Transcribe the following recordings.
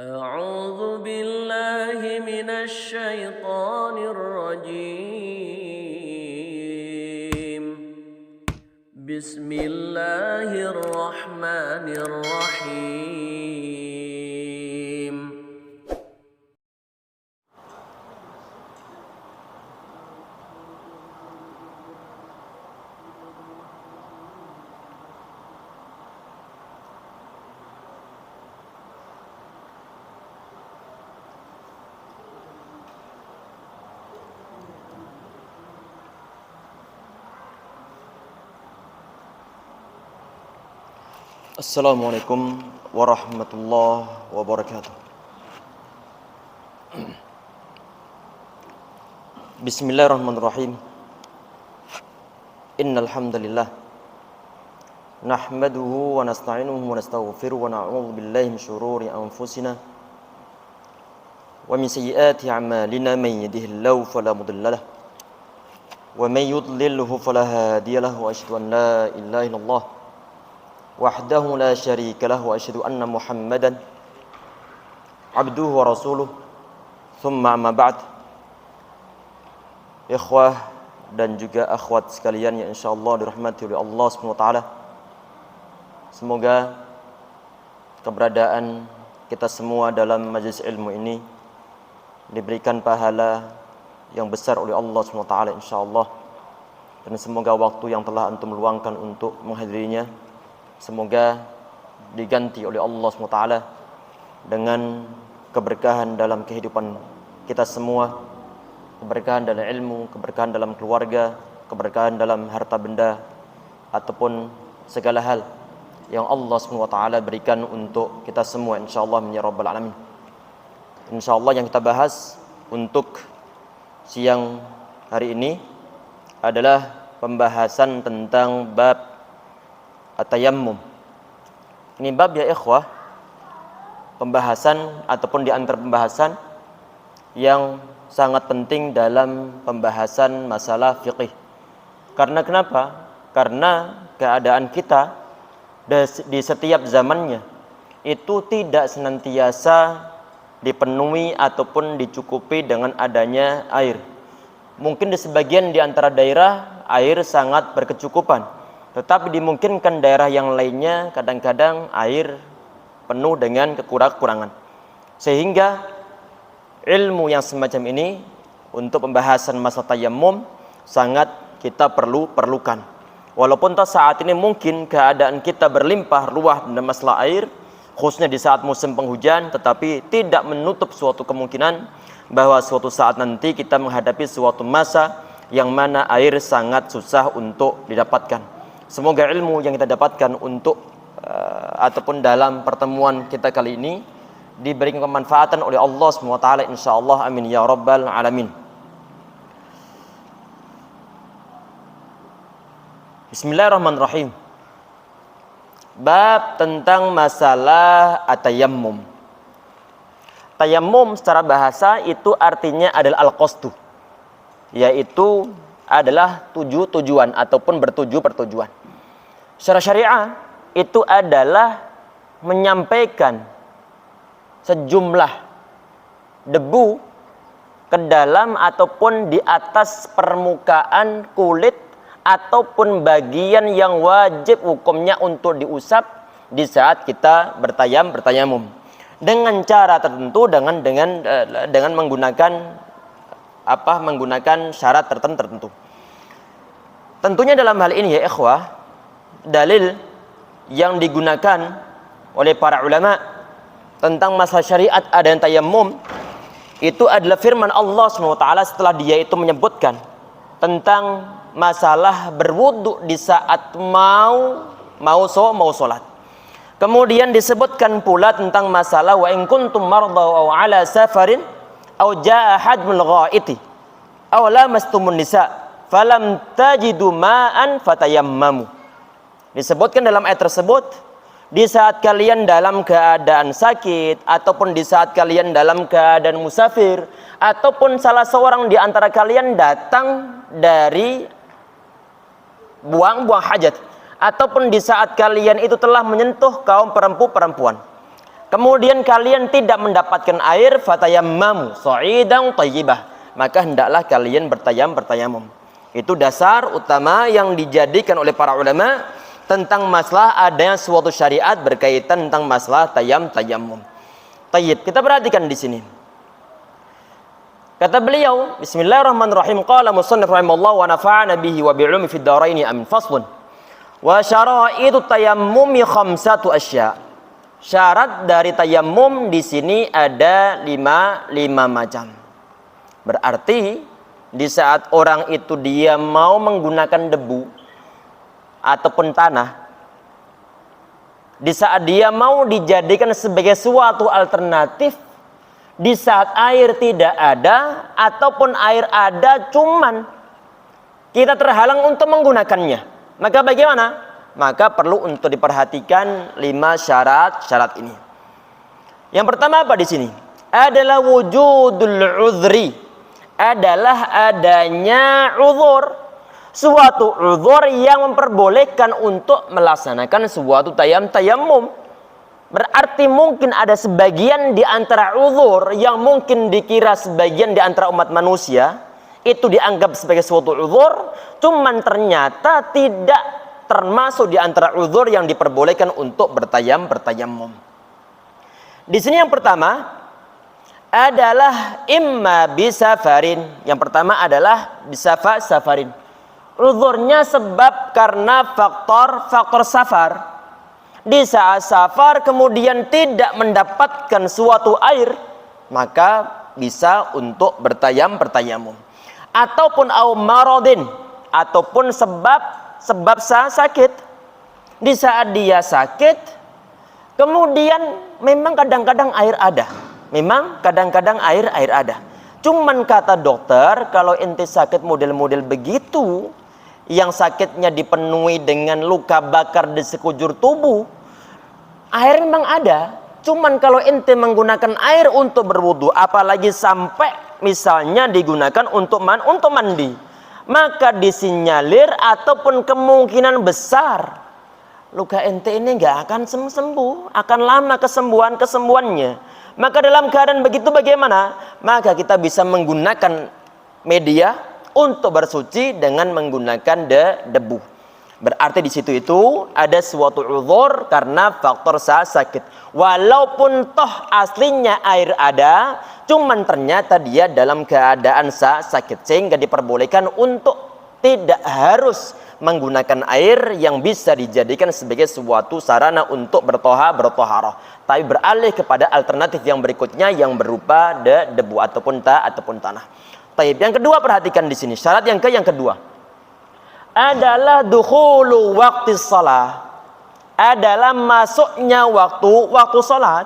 أعوذ بالله من الشيطان الرجيم. بسم الله الرحمن الرحيم. Assalamualaikum warahmatullahi wabarakatuh. Bismillahirrahmanirrahim. Innal hamdalillah nahmaduhu wa nasta'inuhu wa nastaghfiruhu wa na'udzu billahi min shururi anfusina wa min sayyiati a'malina man yahdihillahu fala mudilla lahu wa man yudlilhu fala hadiya lahu wa asyhadu an la ilaha illallah wahdahu la syarika lahu wa asyhadu anna Muhammadan abduhu wa rasuluh. Tsumma amma ba'd. Ikhwah dan juga akhwat sekalian yang insyaallah dirahmati oleh Allah Subhanahu wa taala. Semoga keberadaan kita semua dalam majelis ilmu ini diberikan pahala yang besar oleh Allah Subhanahu wa taala insyaallah. Dan semoga waktu yang telah antum luangkan untuk menghadirinya semoga diganti oleh Allah SWT dengan keberkahan dalam kehidupan kita semua, keberkahan dalam ilmu, keberkahan dalam keluarga, keberkahan dalam harta benda, ataupun segala hal yang Allah SWT berikan untuk kita semua insyaallah ya rabbal alamin. Insyaallah yang kita bahas untuk siang hari ini adalah pembahasan tentang bab at-tayammum. Ini bab ya ikhwah, pembahasan ataupun di antara pembahasan yang sangat penting dalam pembahasan masalah fiqih. Karena kenapa? Karena keadaan kita di setiap zamannya itu tidak senantiasa dipenuhi ataupun dicukupi dengan adanya air. Mungkin di sebagian di antara daerah air sangat berkecukupan, tetapi dimungkinkan daerah yang lainnya kadang-kadang air penuh dengan kekurangan. Sehingga ilmu yang semacam ini untuk pembahasan masalah tayammum sangat kita perlukan. Walaupun saat ini mungkin keadaan kita berlimpah ruah dalam masalah air, khususnya di saat musim penghujan, tetapi tidak menutup suatu kemungkinan bahwa suatu saat nanti kita menghadapi suatu masa yang mana air sangat susah untuk didapatkan. Semoga ilmu yang kita dapatkan untuk ataupun dalam pertemuan kita kali ini diberikan kemanfaatan oleh Allah SWT insyaallah, amin ya rabbal alamin. Bismillahirrahmanirrahim. Bab tentang masalah at-tayammum. Tayammum secara bahasa itu artinya adalah al-qasdu, yaitu adalah tujuan ataupun bertuju pertujuan. Secara syariah itu adalah menyampaikan sejumlah debu ke dalam ataupun di atas permukaan kulit ataupun bagian yang wajib hukumnya untuk diusap di saat kita bertayamum dengan cara tertentu, dengan menggunakan syarat tertentu. Tentunya dalam hal ini ya ikhwah, dalil yang digunakan oleh para ulama tentang masalah syariat adanya tayammum itu adalah firman Allah SWT setelah dia itu menyebutkan tentang masalah berwudu di saat mau sholat. Kemudian disebutkan pula tentang masalah wa in kuntum marda aw ala safarin aw jaa ahadul ghaiti aw lamastumun nisa falam tajidu ma'an fatayammamu. Disebutkan dalam ayat tersebut, di saat kalian dalam keadaan sakit ataupun di saat kalian dalam keadaan musafir ataupun salah seorang di antara kalian datang dari buang hajat ataupun di saat kalian itu telah menyentuh kaum perempuan, kemudian kalian tidak mendapatkan air, fatayammamu sha'idan thayyibah, maka hendaklah kalian bertayamum. Itu dasar utama yang dijadikan oleh para ulama tentang masalah adanya suatu syariat berkaitan tentang masalah tayammum. Tayyib, kita perhatikan di sini. Kata beliau, bismillahirrahmanirrahim, qala musannif rahimallahu wa nafa'ana bihi wa bi'ulumi fid dharaini amin. Faslun. Wa syara'itu tayammumi khamsatu asya. Syarat dari tayammum di sini ada lima macam. Berarti di saat orang itu dia mau menggunakan debu ataupun tanah, di saat dia mau dijadikan sebagai suatu alternatif, di saat air tidak ada ataupun air ada cuman kita terhalang untuk menggunakannya, maka bagaimana? Maka perlu untuk diperhatikan 5 syarat ini. Yang pertama apa di sini? Adalah wujudul uzri, adalah adanya uzur, suatu uzur yang memperbolehkan untuk melaksanakan suatu tayammum. Berarti mungkin ada sebagian di antara uzur yang mungkin dikira sebagian di antara umat manusia itu dianggap sebagai suatu uzur, cuman ternyata tidak termasuk di antara uzur yang diperbolehkan untuk bertayammum. Di sini yang pertama adalah imma bisafarin. Yang pertama adalah safarin. Uzurnya sebab karena faktor safar. Di saat safar kemudian tidak mendapatkan suatu air, maka bisa untuk bertayammum. Ataupun au maradin, ataupun sebab sakit. Di saat dia sakit, kemudian memang kadang-kadang air ada. Cuman kata dokter, kalau ente sakit model-model begitu, yang sakitnya dipenuhi dengan luka bakar di sekujur tubuh, air memang ada. Cuman kalau ente menggunakan air untuk berwudu, apalagi sampai misalnya digunakan untuk mandi, maka disinyalir ataupun kemungkinan besar luka ente ini nggak akan sembuh, akan lama kesembuhannya. Maka dalam keadaan begitu bagaimana? Maka kita bisa menggunakan media untuk bersuci dengan menggunakan debu. Berarti di situ itu ada suatu uzur karena faktor sakit. Walaupun toh aslinya air ada, cuman ternyata dia dalam keadaan sakit, sehingga diperbolehkan untuk tidak harus menggunakan air yang bisa dijadikan sebagai suatu sarana untuk bertoharah, tapi beralih kepada alternatif yang berikutnya yang berupa debu ataupun tanah. Taib. Yang kedua, perhatikan di sini syarat yang kedua adalah dukhulu waqti shalah, adalah masuknya waktu salat.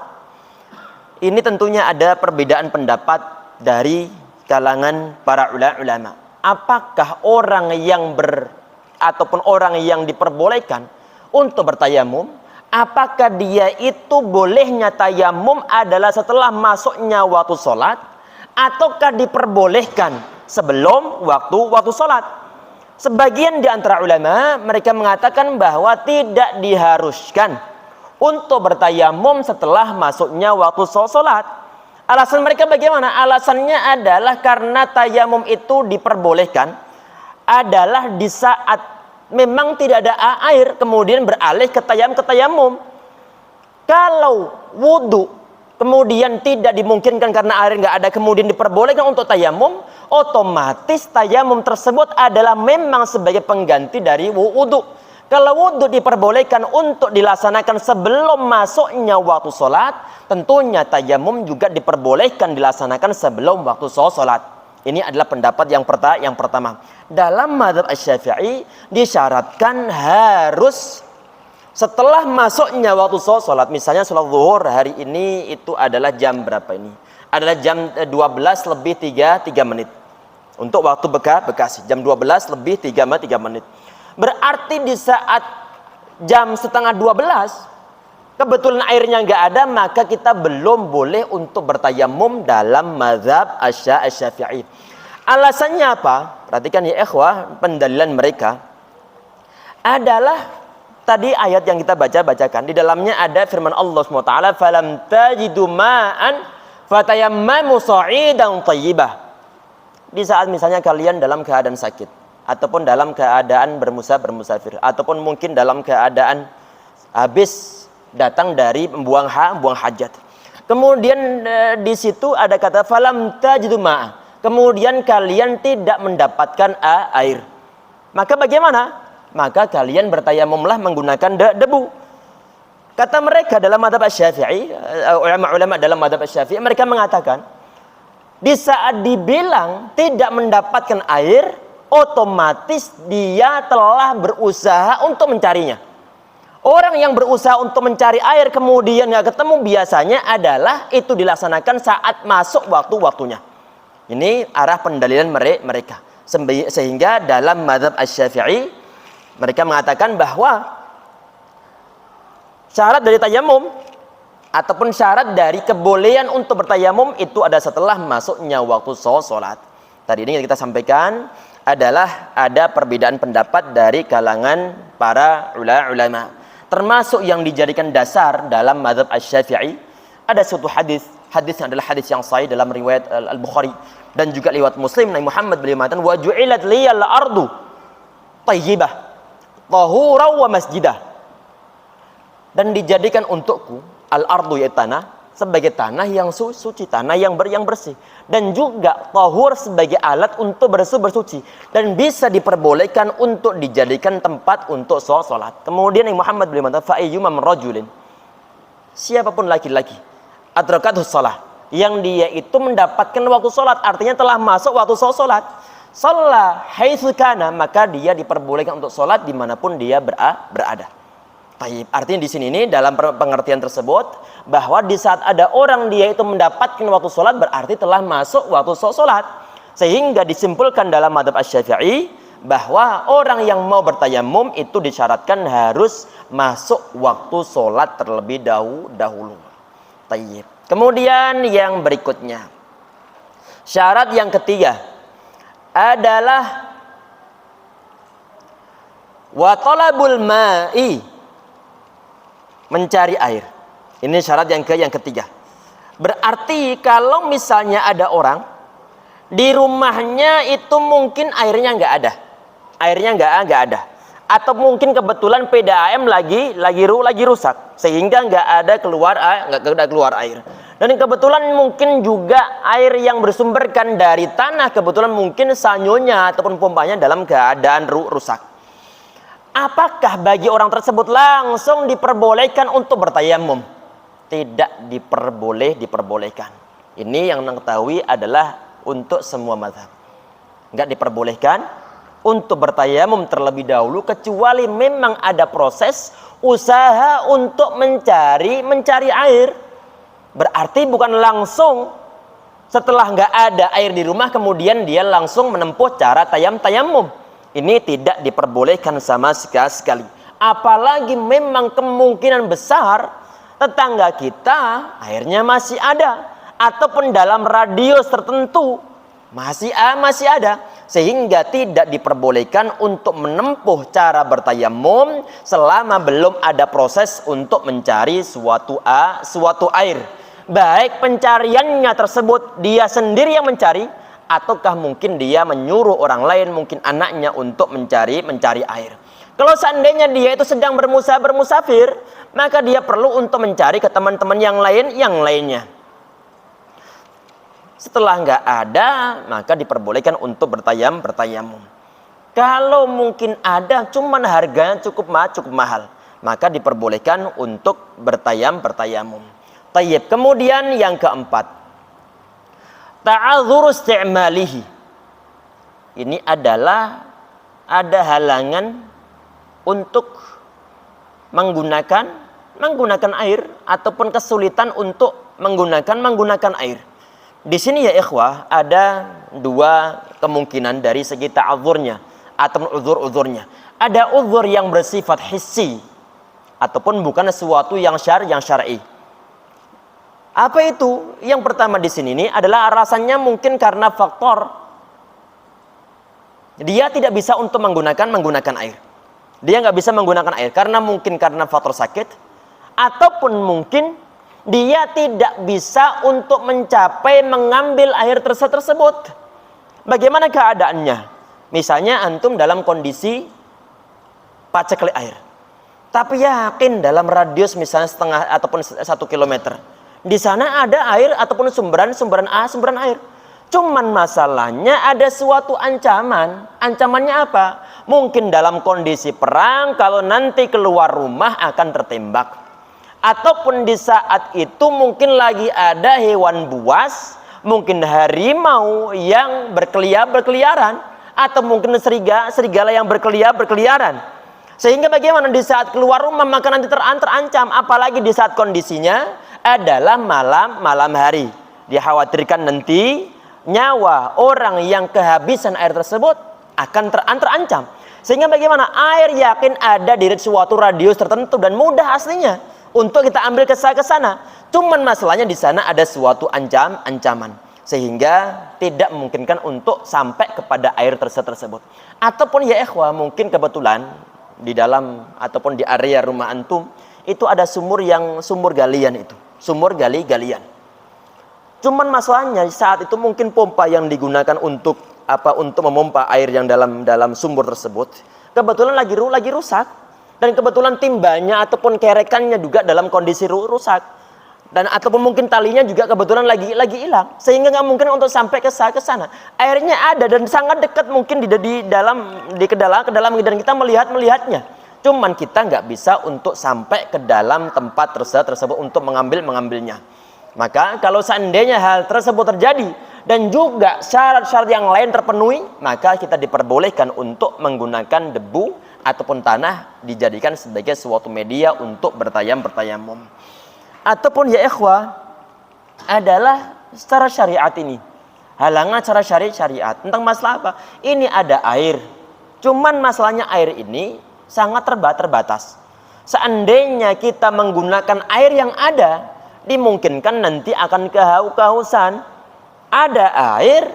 Ini tentunya ada perbedaan pendapat dari kalangan para ulama. Apakah orang yang ataupun orang yang diperbolehkan untuk bertayamum, apakah dia itu bolehnya tayamum adalah setelah masuknya waktu salat, ataukah diperbolehkan sebelum waktu salat? Sebagian di antara ulama mereka mengatakan bahwa tidak diharuskan untuk bertayamum setelah masuknya waktu salat. Alasan mereka bagaimana? Alasannya adalah karena tayamum itu diperbolehkan adalah di saat memang tidak ada air kemudian beralih ke tayamum. Kalau wudu kemudian tidak dimungkinkan karena air nggak ada kemudian diperbolehkan untuk tayamum, otomatis tayamum tersebut adalah memang sebagai pengganti dari wudu. Kalau wudu diperbolehkan untuk dilaksanakan sebelum masuknya waktu sholat, tentunya tayamum juga diperbolehkan dilaksanakan sebelum waktu sholat. Ini adalah pendapat yang pertama. Dalam mazhab Asy-Syafi'i disyaratkan harus setelah masuknya waktu sholat. Misalnya sholat zuhur hari ini itu adalah jam berapa ini? Adalah jam 12 lebih 3 menit. Untuk waktu Bekasi, jam 12 lebih 3 menit. Berarti di saat jam setengah 12 kebetulan airnya nggak ada, maka kita belum boleh untuk bertayamum dalam mazhab Asy-Syafi'i. Alasannya apa? Perhatikan ya ikhwah, pendalilan mereka adalah Tadi ayat yang kita bacakan di dalamnya ada firman Allah SWT, falam tajidu ma'an fatayammamu sa'idan thayyibah. Di saat misalnya kalian dalam keadaan sakit ataupun dalam keadaan bermusafir ataupun mungkin dalam keadaan habis datang dari buang hajat. Kemudian di situ ada kata falam tajidu ma'an. Kemudian kalian tidak mendapatkan air. Maka bagaimana? Maka kalian bertayamumlah menggunakan debu. Kata mereka dalam mazhab Asy-Syafi'i, ulama-ulama dalam mazhab Asy-Syafi'i, mereka mengatakan di saat dibilang tidak mendapatkan air, otomatis dia telah berusaha untuk mencarinya. Orang yang berusaha untuk mencari air kemudian nggak ketemu, biasanya adalah itu dilaksanakan saat masuk waktu-waktunya. Ini arah pendalilan mereka. Sehingga dalam mazhab Asy-Syafi'i mereka mengatakan bahwa syarat dari tayamum ataupun syarat dari kebolehan untuk bertayamum itu ada setelah masuknya waktu sholat. Tadi ini yang kita sampaikan adalah ada perbedaan pendapat dari kalangan para ulama. Termasuk yang dijadikan dasar dalam mazhab Asy-Syafi'i ada suatu hadisnya adalah hadis yang sahih dalam riwayat Al-Bukhari dan juga lewat Muslim. Nabi Muhammad beliau mengatakan wa ju'ilat liyal ardu thayyibah tahura wa masjidah, dan dijadikan untukku al-ardu yaitu tanah sebagai tanah yang suci, tanah yang bersih, dan juga tahur sebagai alat untuk bersuci dan bisa diperbolehkan untuk dijadikan tempat untuk sholat. Kemudian Nabi Muhammad beliau mengatakan fa ayyuma rajulin, siapapun laki-laki adrakathu shalah, yang dia itu mendapatkan waktu sholat, artinya telah masuk waktu sholat, shalla haitsu kana, maka dia diperbolehkan untuk sholat dimanapun dia berada. Taib. Artinya di sini ini dalam pengertian tersebut bahwa di saat ada orang dia itu mendapatkan waktu sholat berarti telah masuk waktu sholat. Sehingga disimpulkan dalam mazhab Asy-Syafi'i bahwa orang yang mau bertayamum itu disyaratkan harus masuk waktu sholat terlebih dahulu. Taib. Kemudian yang berikutnya, syarat yang ketiga adalah wa talabul ma'i, mencari air. Ini syarat yang ketiga. Berarti kalau misalnya ada orang di rumahnya itu mungkin airnya nggak ada, atau mungkin kebetulan PDAM lagi rusak sehingga nggak ada keluar air. Dan kebetulan mungkin juga air yang bersumberkan dari tanah kebetulan mungkin sanyonya ataupun pompanya dalam keadaan rusak. Apakah bagi orang tersebut langsung diperbolehkan untuk bertayamum? Tidak diperbolehkan. Ini yang mengetahui adalah untuk semua mazhab. Enggak diperbolehkan untuk bertayamum terlebih dahulu kecuali memang ada proses usaha untuk mencari air. Berarti bukan langsung setelah nggak ada air di rumah kemudian dia langsung menempuh cara tayamum. Ini tidak diperbolehkan sama sekali. Apalagi memang kemungkinan besar tetangga kita airnya masih ada ataupun dalam radius tertentu masih ada, sehingga tidak diperbolehkan untuk menempuh cara bertayamum selama belum ada proses untuk mencari suatu air. Baik pencariannya tersebut dia sendiri yang mencari, ataukah mungkin dia menyuruh orang lain, mungkin anaknya untuk mencari air. Kalau seandainya dia itu sedang bermusafir, maka dia perlu untuk mencari ke teman-teman yang lainnya. Setelah nggak ada, maka diperbolehkan untuk bertayamum. Kalau mungkin ada, cuman harganya cukup mahal, maka diperbolehkan untuk bertayamum. Tayyib. Kemudian yang keempat, ta'adzur isti'malihi. Ini adalah ada halangan untuk menggunakan air ataupun kesulitan untuk menggunakan air. Di sini ya ikhwah ada dua kemungkinan dari segi ta'adzurnya atau uzur-uzurnya. Ada uzur yang bersifat hissi ataupun bukan sesuatu yang syar'i. Apa itu? Yang pertama di sini ini adalah alasannya mungkin karena faktor dia tidak bisa untuk menggunakan air. Dia nggak bisa menggunakan air karena mungkin karena faktor sakit, ataupun mungkin dia tidak bisa untuk mencapai mengambil air tersebut. Bagaimana keadaannya? Misalnya antum dalam kondisi paceklik air, tapi yakin dalam radius misalnya setengah ataupun 1 kilometer di sana ada air ataupun sumberan air. Cuman masalahnya ada suatu ancaman. Ancamannya apa? Mungkin dalam kondisi perang, kalau nanti keluar rumah akan tertembak. Ataupun di saat itu mungkin lagi ada hewan buas, mungkin harimau yang berkeliaran, atau mungkin serigala yang berkeliaran. Sehingga bagaimana di saat keluar rumah maka nanti terancam, apalagi di saat kondisinya adalah malam hari. Dikhawatirkan nanti nyawa orang yang kehabisan air tersebut akan terancam. Sehingga bagaimana? Air yakin ada di suatu radius tertentu dan mudah aslinya untuk kita ambil ke sana. Cuman masalahnya di sana ada suatu ancaman sehingga tidak memungkinkan untuk sampai kepada air tersebut. Ataupun ya ikhwah, mungkin kebetulan di dalam ataupun di area rumah antum itu ada sumur galian itu. Sumur galian. Cuman masalahnya saat itu mungkin pompa yang digunakan untuk memompa air yang dalam sumur tersebut kebetulan lagi rusak, dan kebetulan timbanya ataupun kerekannya juga dalam kondisi rusak, dan ataupun mungkin talinya juga kebetulan lagi hilang, sehingga nggak mungkin untuk sampai ke sana. Airnya ada dan sangat dekat mungkin di kedalam dan kita melihatnya. Cuman kita nggak bisa untuk sampai ke dalam tempat tersebut untuk mengambilnya. Maka kalau seandainya hal tersebut terjadi dan juga syarat-syarat yang lain terpenuhi, maka kita diperbolehkan untuk menggunakan debu ataupun tanah dijadikan sebagai suatu media untuk bertayamum. Ataupun ya ikhwah, adalah secara syariat ini. Halangan secara syariat tentang masalah apa? Ini ada air. Cuman masalahnya air ini sangat terbatas. Seandainya kita menggunakan air yang ada, dimungkinkan nanti akan kehausan. Ada air,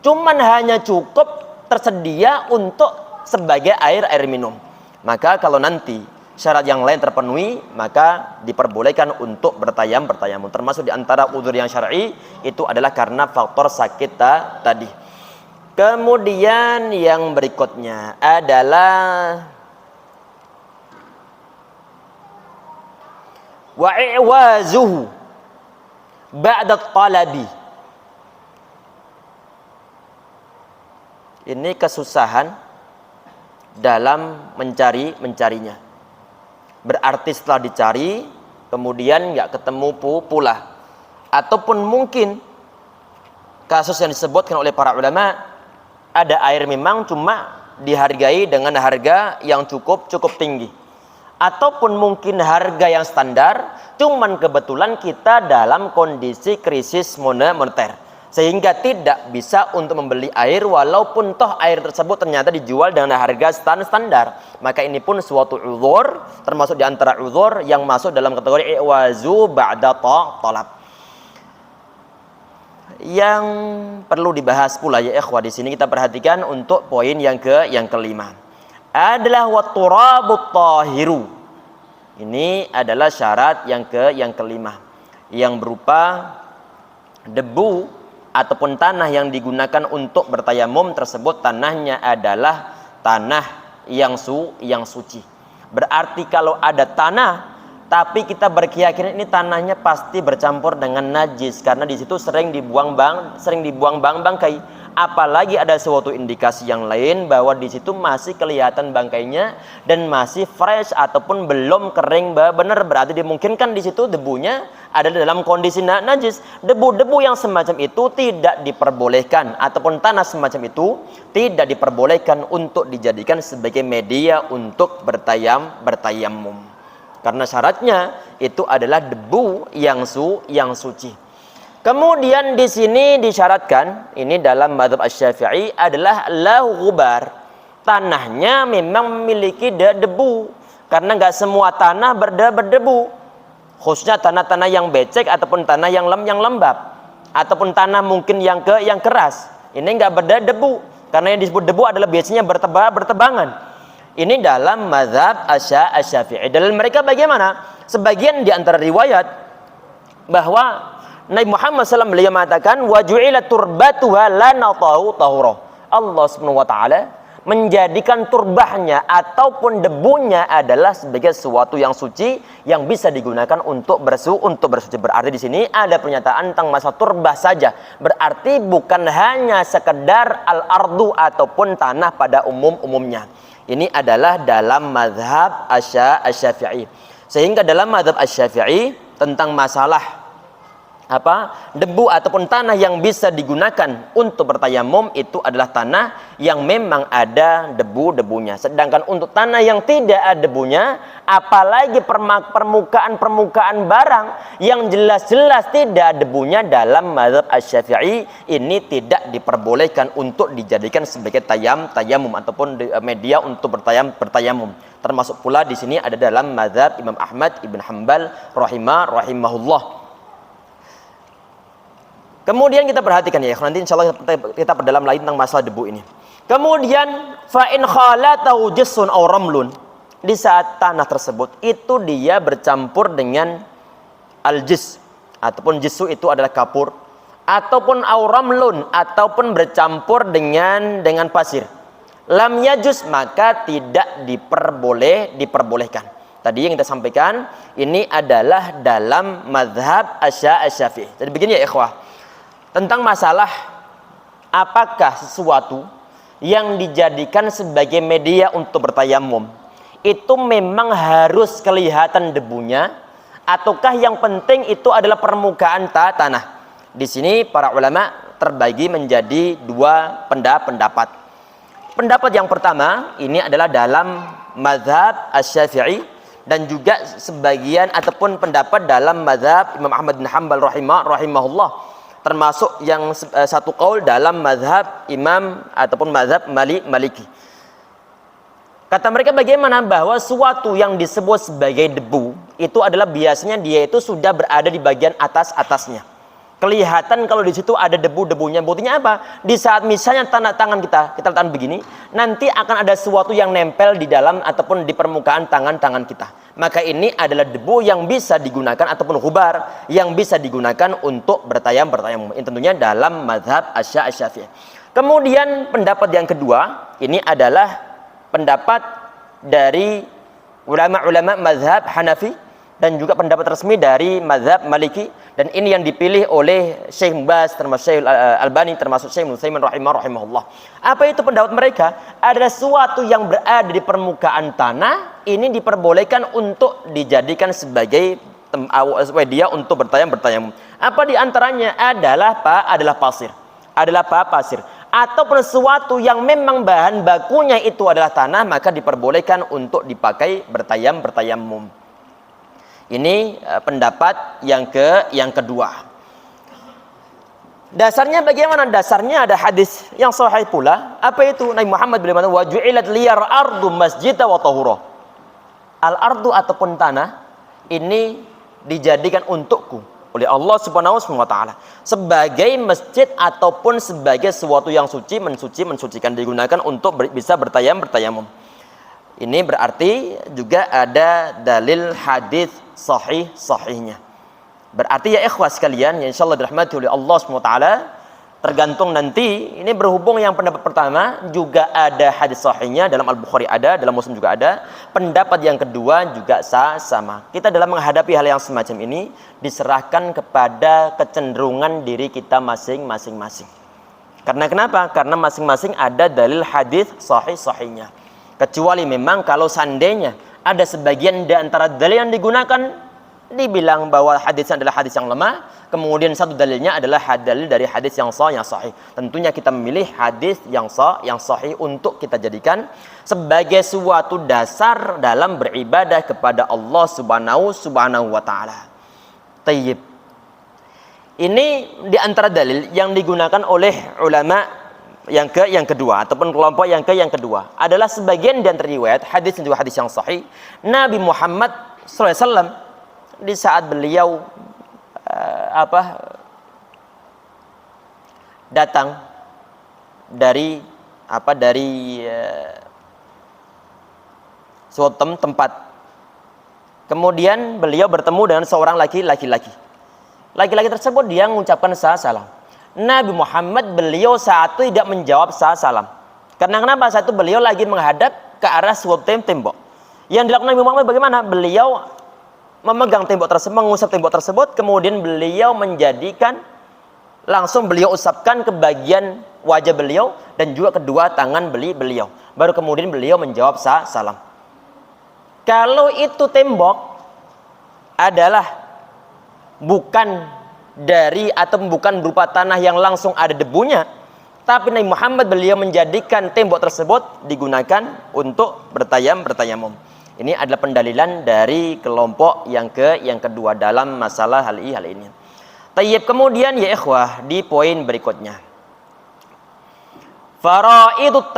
cuman hanya cukup tersedia untuk sebagai air minum. Maka kalau nanti syarat yang lain terpenuhi, maka diperbolehkan untuk bertayamum. Termasuk di antara udzur yang syar'i itu adalah karena faktor sakit tadi. Kemudian yang berikutnya adalah wa'iwazuhu ba'da talabi. Ini kesusahan dalam mencarinya. Berarti setelah dicari kemudian nggak ketemu pula. Ataupun mungkin kasus yang disebutkan oleh para ulama, ada air memang cuma dihargai dengan harga yang cukup tinggi. Ataupun mungkin harga yang standar, cuman kebetulan kita dalam kondisi krisis moneter sehingga tidak bisa untuk membeli air, walaupun toh air tersebut ternyata dijual dengan harga standar. Maka ini pun suatu uzur, termasuk di antara uzur yang masuk dalam kategori i'wazu ba'da talab. Yang perlu dibahas pula ya ikhwah, di sini kita perhatikan untuk poin yang kelima adalah watturabut tahiru. Ini adalah syarat yang kelima, yang berupa debu ataupun tanah yang digunakan untuk bertayamum tersebut tanahnya adalah tanah yang suci. Berarti kalau ada tanah tapi kita berkeyakinan ini tanahnya pasti bercampur dengan najis karena di situ sering dibuang bangkai. Apalagi ada suatu indikasi yang lain bahwa di situ masih kelihatan bangkainya dan masih fresh ataupun belum kering benar, berarti dimungkinkan di situ debunya ada dalam kondisi najis. Debu-debu yang semacam itu tidak diperbolehkan, ataupun tanah semacam itu tidak diperbolehkan untuk dijadikan sebagai media untuk bertayamum. Karena syaratnya itu adalah debu yang suci. Kemudian di sini disyaratkan, ini dalam mazhab Asy-Syafi'i adalah lahu ghubar. Tanahnya memang memiliki debu, karena nggak semua tanah berdebu. Khususnya tanah-tanah yang becek ataupun tanah yang lembab, ataupun tanah mungkin yang keras. Ini nggak berdebu, karena yang disebut debu adalah biasanya bertebangan. Ini dalam mazhab Asy-Syafi'i. Dalil mereka bagaimana? Sebagian di antara riwayat bahwa Nabi Muhammad SAW beliau mengatakan wa ju'ilat turbatuha lana tahura. Allah Subhanahu wa taala menjadikan turbahnya ataupun debunya adalah sebagai sesuatu yang suci yang bisa digunakan untuk bersuci. Berarti di sini ada pernyataan tentang masalah turbah saja. Berarti bukan hanya sekedar al-ardu ataupun tanah pada umumnya. Ini adalah dalam mazhab Asy-Syafi'i. Sehingga dalam mazhab Asy-Syafi'i tentang masalah debu ataupun tanah yang bisa digunakan untuk bertayamum itu adalah tanah yang memang ada debu-debunya. Sedangkan untuk tanah yang tidak ada debunya, apalagi permukaan barang yang jelas-jelas tidak ada debunya, dalam mazhab Asy-Syafi'i ini tidak diperbolehkan untuk dijadikan sebagai tayamum ataupun media untuk bertayamum. Termasuk pula di sini ada dalam mazhab Imam Ahmad ibn Hanbal rahimahullah. Kemudian kita perhatikan ya, nanti insyaallah kita perdalam lagi tentang masalah debu ini. Kemudian fa in khalatahu jissun aw ramlun, di saat tanah tersebut itu dia bercampur dengan al-jis ataupun jissu itu adalah kapur, ataupun aw ramlun ataupun bercampur dengan pasir. Lam yajuz, maka tidak diperbolehkan. Tadi yang kita sampaikan ini adalah dalam mazhab Asy-Syafi'i. Jadi begini ya ikhwah, tentang masalah apakah sesuatu yang dijadikan sebagai media untuk bertayamum itu memang harus kelihatan debunya, ataukah yang penting itu adalah permukaan tanah. Di sini para ulama terbagi menjadi dua pendapat. Pendapat yang pertama ini adalah dalam mazhab Asy-Syafi'i, dan juga sebagian ataupun pendapat dalam mazhab Imam Ahmad bin Hanbal rahimahullah, termasuk yang satu qaul dalam mazhab Imam ataupun mazhab Maliki. Kata mereka bagaimana? Bahwa suatu yang disebut sebagai debu itu adalah biasanya dia itu sudah berada di bagian atasnya. Kelihatan kalau di situ ada debu-debunya. Buktinya apa? Di saat misalnya tangan kita letakkan begini, nanti akan ada sesuatu yang nempel di dalam ataupun di permukaan tangan kita. Maka ini adalah debu yang bisa digunakan ataupun hubar yang bisa digunakan untuk bertayamum. Ini tentunya dalam mazhab Asy-Syafi'i. Kemudian pendapat yang kedua, ini adalah pendapat dari ulama-ulama mazhab Hanafi dan juga pendapat resmi dari mazhab Maliki, dan ini yang dipilih oleh Syekh Baz, termasuk Syekh Albani, termasuk Syekh Utsaimin rahimahullah. Apa itu pendapat mereka? Ada sesuatu yang berada di permukaan tanah, ini diperbolehkan untuk dijadikan sebagai media untuk bertayamum. Apa di antaranya? Adalah pasir. Pasir. Ataupun sesuatu yang memang bahan bakunya itu adalah tanah, maka diperbolehkan untuk dipakai bertayamum. Ini pendapat yang kedua. Dasarnya bagaimana? Dasarnya ada hadis yang sahih pula. Apa itu? Nabi Muhammad beliau mengatakan wa ju'ilat liyar ardu masjidan wa tahura. Al-ardu ataupun tanah ini dijadikan untukku oleh Allah Subhanahu wa taala sebagai masjid ataupun sebagai sesuatu yang mensucikan, digunakan untuk bisa bertayamum. Ini berarti juga ada dalil hadis sahihnya. Berarti ya ikhwas sekalian, ya insyaallah dirahmati oleh Allah SWT, tergantung nanti ini berhubung yang pendapat pertama juga ada hadis sahihnya, dalam Al-Bukhari ada, dalam Muslim juga ada. Pendapat yang kedua juga sama. Kita dalam menghadapi hal yang semacam ini diserahkan kepada kecenderungan diri kita masing-masing. Karena kenapa? Karena masing-masing ada dalil hadis sahihnya. Kecuali memang kalau seandainya ada sebagian di antara dalil yang digunakan dibilang bahwa hadisnya adalah hadis yang lemah, kemudian satu dalilnya adalah dalil dari hadis yang sahih. Tentunya kita memilih hadis yang sahih untuk kita jadikan sebagai suatu dasar dalam beribadah kepada Allah Subhanahu wa taala. Tayyib. Ini di antara dalil yang digunakan oleh ulama yang kedua ataupun kelompok yang kedua adalah sebagian di antara riwayat hadis dan juga hadis yang sahih. Nabi Muhammad SAW di saat beliau datang dari suatu tempat. Kemudian beliau bertemu dengan seorang laki-laki. Laki-laki tersebut dia mengucapkan salam. Nabi Muhammad beliau saat itu tidak menjawab salam. Karena kenapa? Saat itu beliau lagi menghadap ke arah suatu tembok. Yang dilakukan Nabi Muhammad bagaimana? Beliau memegang tembok tersebut, mengusap tembok tersebut, kemudian beliau menjadikan, langsung beliau usapkan ke bagian wajah beliau dan juga kedua tangan beliau. Baru kemudian beliau menjawab salam. Kalau itu tembok adalah bukan dari atau bukan berupa tanah yang langsung ada debunya, tapi Nabi Muhammad beliau menjadikan tembok tersebut digunakan untuk bertayamum. Ini adalah pendalilan dari kelompok yang kedua dalam masalah hal ini. Tayyib, kemudian ya ikhwah, di poin berikutnya. Faraidut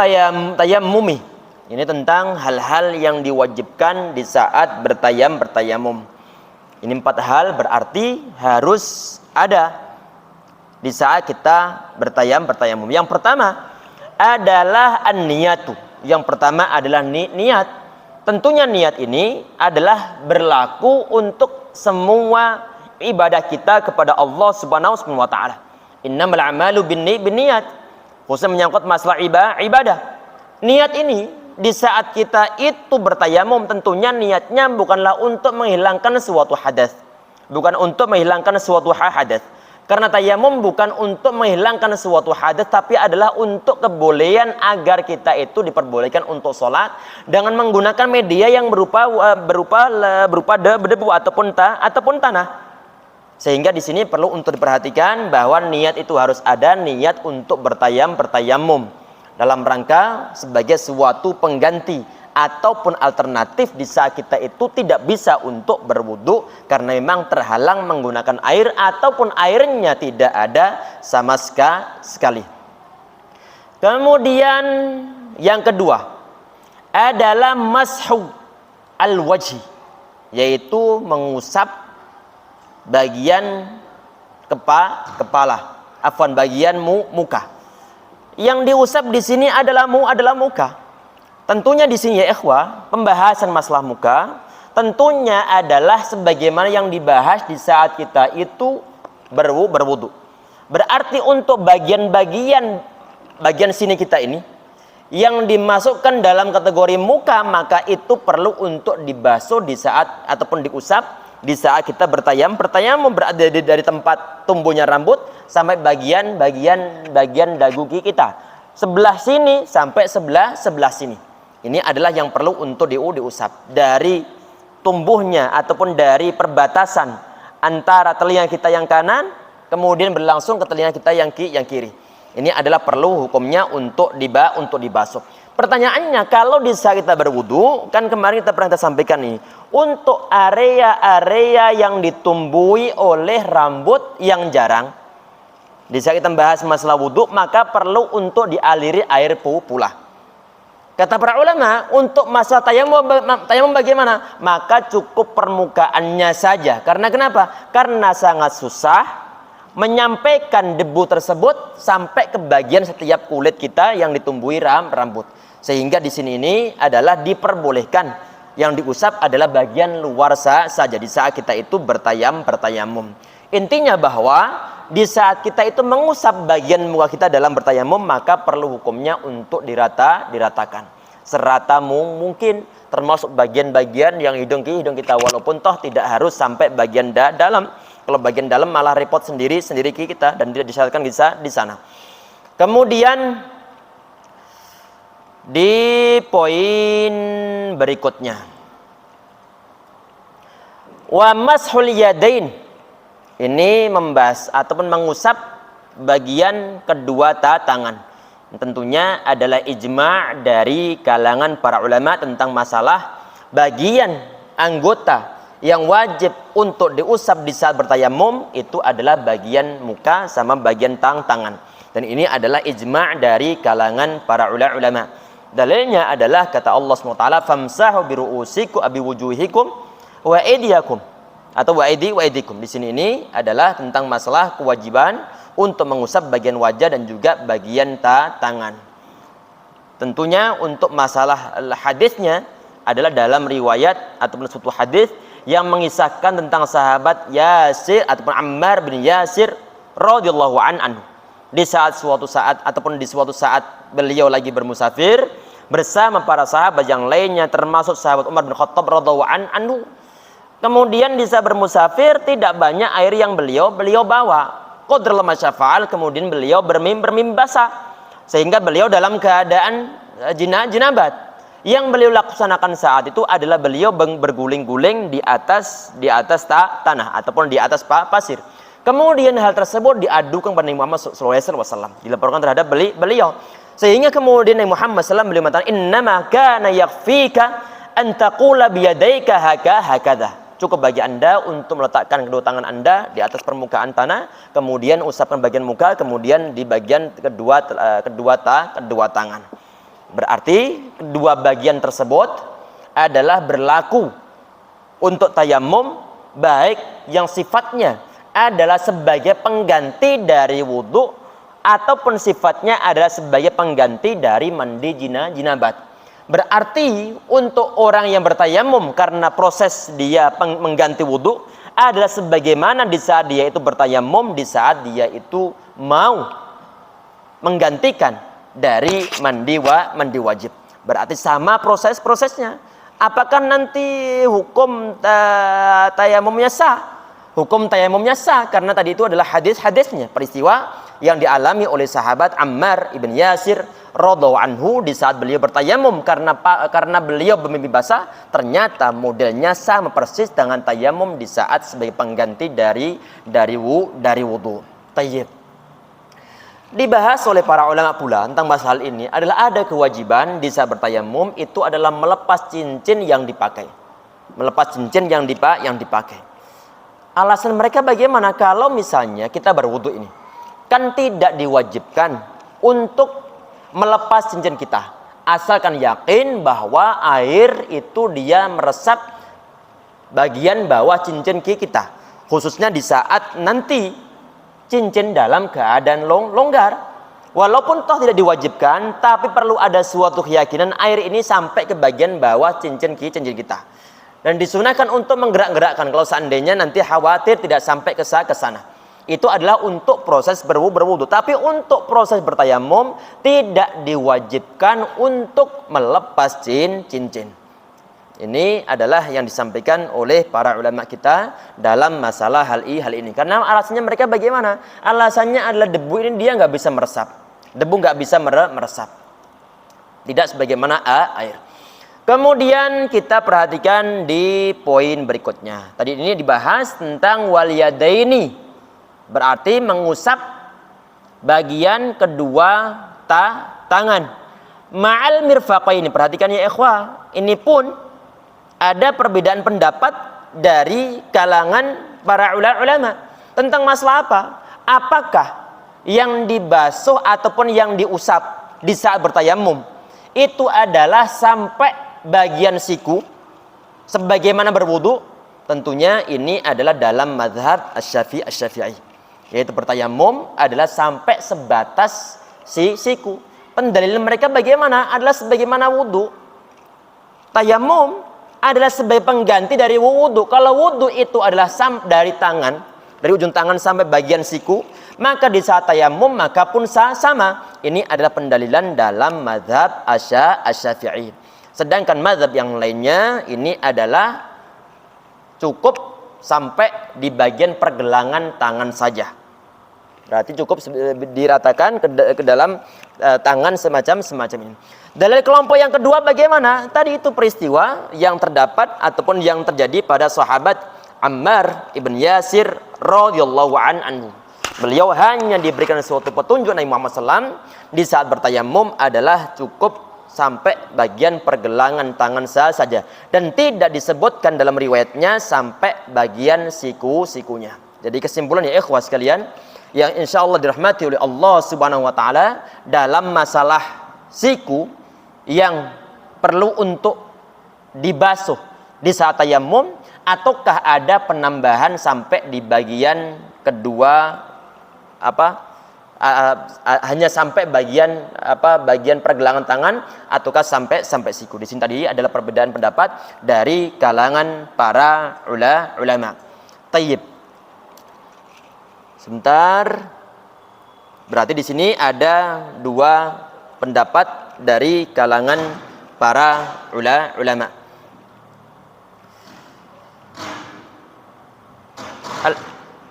tayammumi. Ini tentang hal-hal yang diwajibkan di saat bertayamum. Ini 4 hal berarti harus ada di saat kita bertayamum. Yang pertama adalah an-niyatu. Yang pertama adalah niat. Tentunya niat ini adalah berlaku untuk semua ibadah kita kepada Allah Subhanahu wa taala. Innamal a'malu binniyat. Khususnya menyangkut masalah ibadah. Niat ini di saat kita itu bertayamum, tentunya niatnya bukanlah untuk menghilangkan suatu hadas. Bukan untuk menghilangkan suatu hadas. Karena tayamum bukan untuk menghilangkan suatu hadas, tapi adalah untuk kebolehan agar kita itu diperbolehkan untuk sholat dengan menggunakan media yang berupa debu ataupun tanah. Sehingga di sini perlu untuk diperhatikan bahwa niat itu harus ada, niat untuk bertayamum dalam rangka sebagai suatu pengganti ataupun alternatif di saat kita itu tidak bisa untuk berwudu karena memang terhalang menggunakan air ataupun airnya tidak ada sama sekali. Kemudian yang kedua adalah mashu al-wajhi, yaitu mengusap bagian bagian muka. Yang diusap di sini adalah muka. Tentunya di sini ya ikhwah, pembahasan masalah muka tentunya adalah sebagaimana yang dibahas di saat kita itu berwudu. Berarti untuk bagian sini kita ini yang dimasukkan dalam kategori muka, maka itu perlu untuk dibasuh di saat ataupun diusap di saat kita bertayamum berada dari tempat tumbuhnya rambut sampai bagian dagu kita, sebelah sini sampai sebelah sini. Ini adalah yang perlu untuk diusap dari tumbuhnya ataupun dari perbatasan antara telinga kita yang kanan kemudian berlangsung ke telinga kita yang kiri. Ini adalah perlu hukumnya untuk dibasuh. Pertanyaannya, kalau di saat kita berwudu, kan kemarin kita pernah sampaikan nih, untuk area-area yang ditumbuhi oleh rambut yang jarang, di saat kita membahas masalah wudu, maka perlu untuk dialiri air pula. Kata para ulama, untuk masalah tayamum bagaimana? Maka cukup permukaannya saja. Karena kenapa? Karena sangat susah menyampaikan debu tersebut sampai ke bagian setiap kulit kita yang ditumbuhi rambut. Sehingga di sini ini adalah diperbolehkan, yang diusap adalah bagian luar saja di saat kita itu bertayamum. Intinya bahwa di saat kita itu mengusap bagian muka kita dalam bertayamum, maka perlu hukumnya untuk diratakan serata mungkin, termasuk bagian-bagian yang hidung kita, walaupun toh tidak harus sampai bagian dalam. Kalau bagian dalam malah repot sendiri kita dan tidak disyaratkan bisa di sana. Kemudian di poin berikutnya, wa mashul yadain, ini membahas ataupun mengusap bagian kedua tangan. Tentunya adalah ijma' dari kalangan para ulama tentang masalah bagian anggota yang wajib untuk diusap di saat bertayamum itu adalah bagian muka sama bagian tangan. Dan ini adalah ijma' dari kalangan para ulama. Dalilnya adalah kata Allah SWT, famsahu biru'usikum abiwujuhikum wa aydiyakum, atau wa aydikum. Di sini ini adalah tentang masalah kewajiban untuk mengusap bagian wajah dan juga bagian tangan. Tentunya untuk masalah hadisnya adalah dalam riwayat ataupun suatu hadis yang mengisahkan tentang sahabat Yasir ataupun Ammar bin Yasir radhiyallahu anhu. Di suatu saat beliau lagi bermusafir bersama para sahabat yang lainnya termasuk sahabat Umar bin Khattab radhiyallahu anhu. Kemudian di saat bermusafir tidak banyak air yang beliau bawa. Qadrul masyafa'al, kemudian beliau bermimpi basah sehingga beliau dalam keadaan jinabat. Yang beliau laksanakan saat itu adalah beliau berguling-guling di atas tanah ataupun di atas pasir. Kemudian hal tersebut diadukan kepada Nabi Muhammad SAW, dilaporkan terhadap beliau. Sehingga kemudian Nabi Muhammad SAW beliau mengatakan, innama kana yakfika an taqula biyadaika hakadha. Cukup bagi anda untuk meletakkan kedua tangan anda di atas permukaan tanah, kemudian usapkan bagian muka, kemudian di bagian kedua tangan. Berarti kedua bagian tersebut adalah berlaku untuk tayamum, baik yang sifatnya adalah sebagai pengganti dari wudhu ataupun sifatnya adalah sebagai pengganti dari mandi jinabat. Berarti untuk orang yang bertayamum karena proses dia mengganti wudhu adalah sebagaimana di saat dia itu bertayamum, di saat dia itu mau menggantikan dari mandi wajib. Berarti sama prosesnya. Apakah nanti hukum tayamumnya sah? Hukum tayamumnya sah karena tadi itu adalah hadisnya, peristiwa yang dialami oleh sahabat Ammar ibn Yasir radhiyallahu anhu di saat beliau bertayamum karena beliau bermimpi basah, ternyata modelnya sama persis dengan tayamum di saat sebagai pengganti dari wudu. Tayyib. Dibahas oleh para ulama pula tentang masalah ini adalah ada kewajiban di saat bertayamum itu adalah melepas cincin yang dipakai. Melepas cincin yang dipakai. Alasan mereka bagaimana? Kalau misalnya kita berwudu ini, kan tidak diwajibkan untuk melepas cincin kita, asalkan yakin bahwa air itu dia meresap bagian bawah cincin kita, khususnya di saat nanti cincin dalam keadaan longgar. Walaupun toh tidak diwajibkan, tapi perlu ada suatu keyakinan air ini sampai ke bagian bawah cincin kita. Dan disunahkan untuk menggerak-gerakkan kalau seandainya nanti khawatir tidak sampai ke sana. Itu adalah untuk proses berwudu. Tapi untuk proses bertayamum tidak diwajibkan untuk melepas cincin. Ini adalah yang disampaikan oleh para ulama kita dalam masalah hal ini. Karena alasannya mereka bagaimana? Alasannya adalah debu ini dia nggak bisa meresap. Debu nggak bisa meresap. Tidak sebagaimana air. Kemudian kita perhatikan di poin berikutnya. Tadi ini dibahas tentang waliyadaini. Berarti mengusap bagian kedua tangan. Ma'al mirfaqaini. Perhatikan ya ikhwah. Ini pun ada perbedaan pendapat dari kalangan para ulama tentang masalah apa? Apakah yang dibasuh ataupun yang diusap di saat bertayamum itu adalah sampai bagian siku sebagaimana berwudu? Tentunya ini adalah dalam mazhab Asy-Syafi'i, yaitu bertayamum adalah sampai sebatas siku. Pendalilan mereka bagaimana? Adalah sebagaimana wudu. Tayamum adalah sebagai pengganti dari wudu. Kalau wudu itu adalah dari tangan, dari ujung tangan sampai bagian siku, maka di saat tayamum maka pun sama. Ini adalah pendalilan dalam mazhab Asy-Syafi'i. Sedangkan mazhab yang lainnya ini adalah cukup sampai di bagian pergelangan tangan saja. Berarti cukup diratakan ke dalam tangan semacam ini. Dalil kelompok yang kedua bagaimana? Tadi itu peristiwa yang terdapat ataupun yang terjadi pada sahabat Ammar ibn Yasir radhiyallahu anhu. Beliau hanya diberikan suatu petunjuk Nabi Muhammad SAW di saat bertayamum adalah cukup sampai bagian pergelangan tangan saja, dan tidak disebutkan dalam riwayatnya sampai bagian sikunya. Jadi kesimpulannya ikhwah sekalian yang insya Allah dirahmati oleh Allah Subhanahu Wa Taala, dalam masalah siku yang perlu untuk dibasuh di saat tayamum, ataukah ada penambahan sampai di bagian kedua hanya sampai bagian pergelangan tangan ataukah sampai siku. Di sini tadi adalah perbedaan pendapat dari kalangan para ulama. Tayyib. Sebentar. Berarti di sini ada dua pendapat dari kalangan para ulama.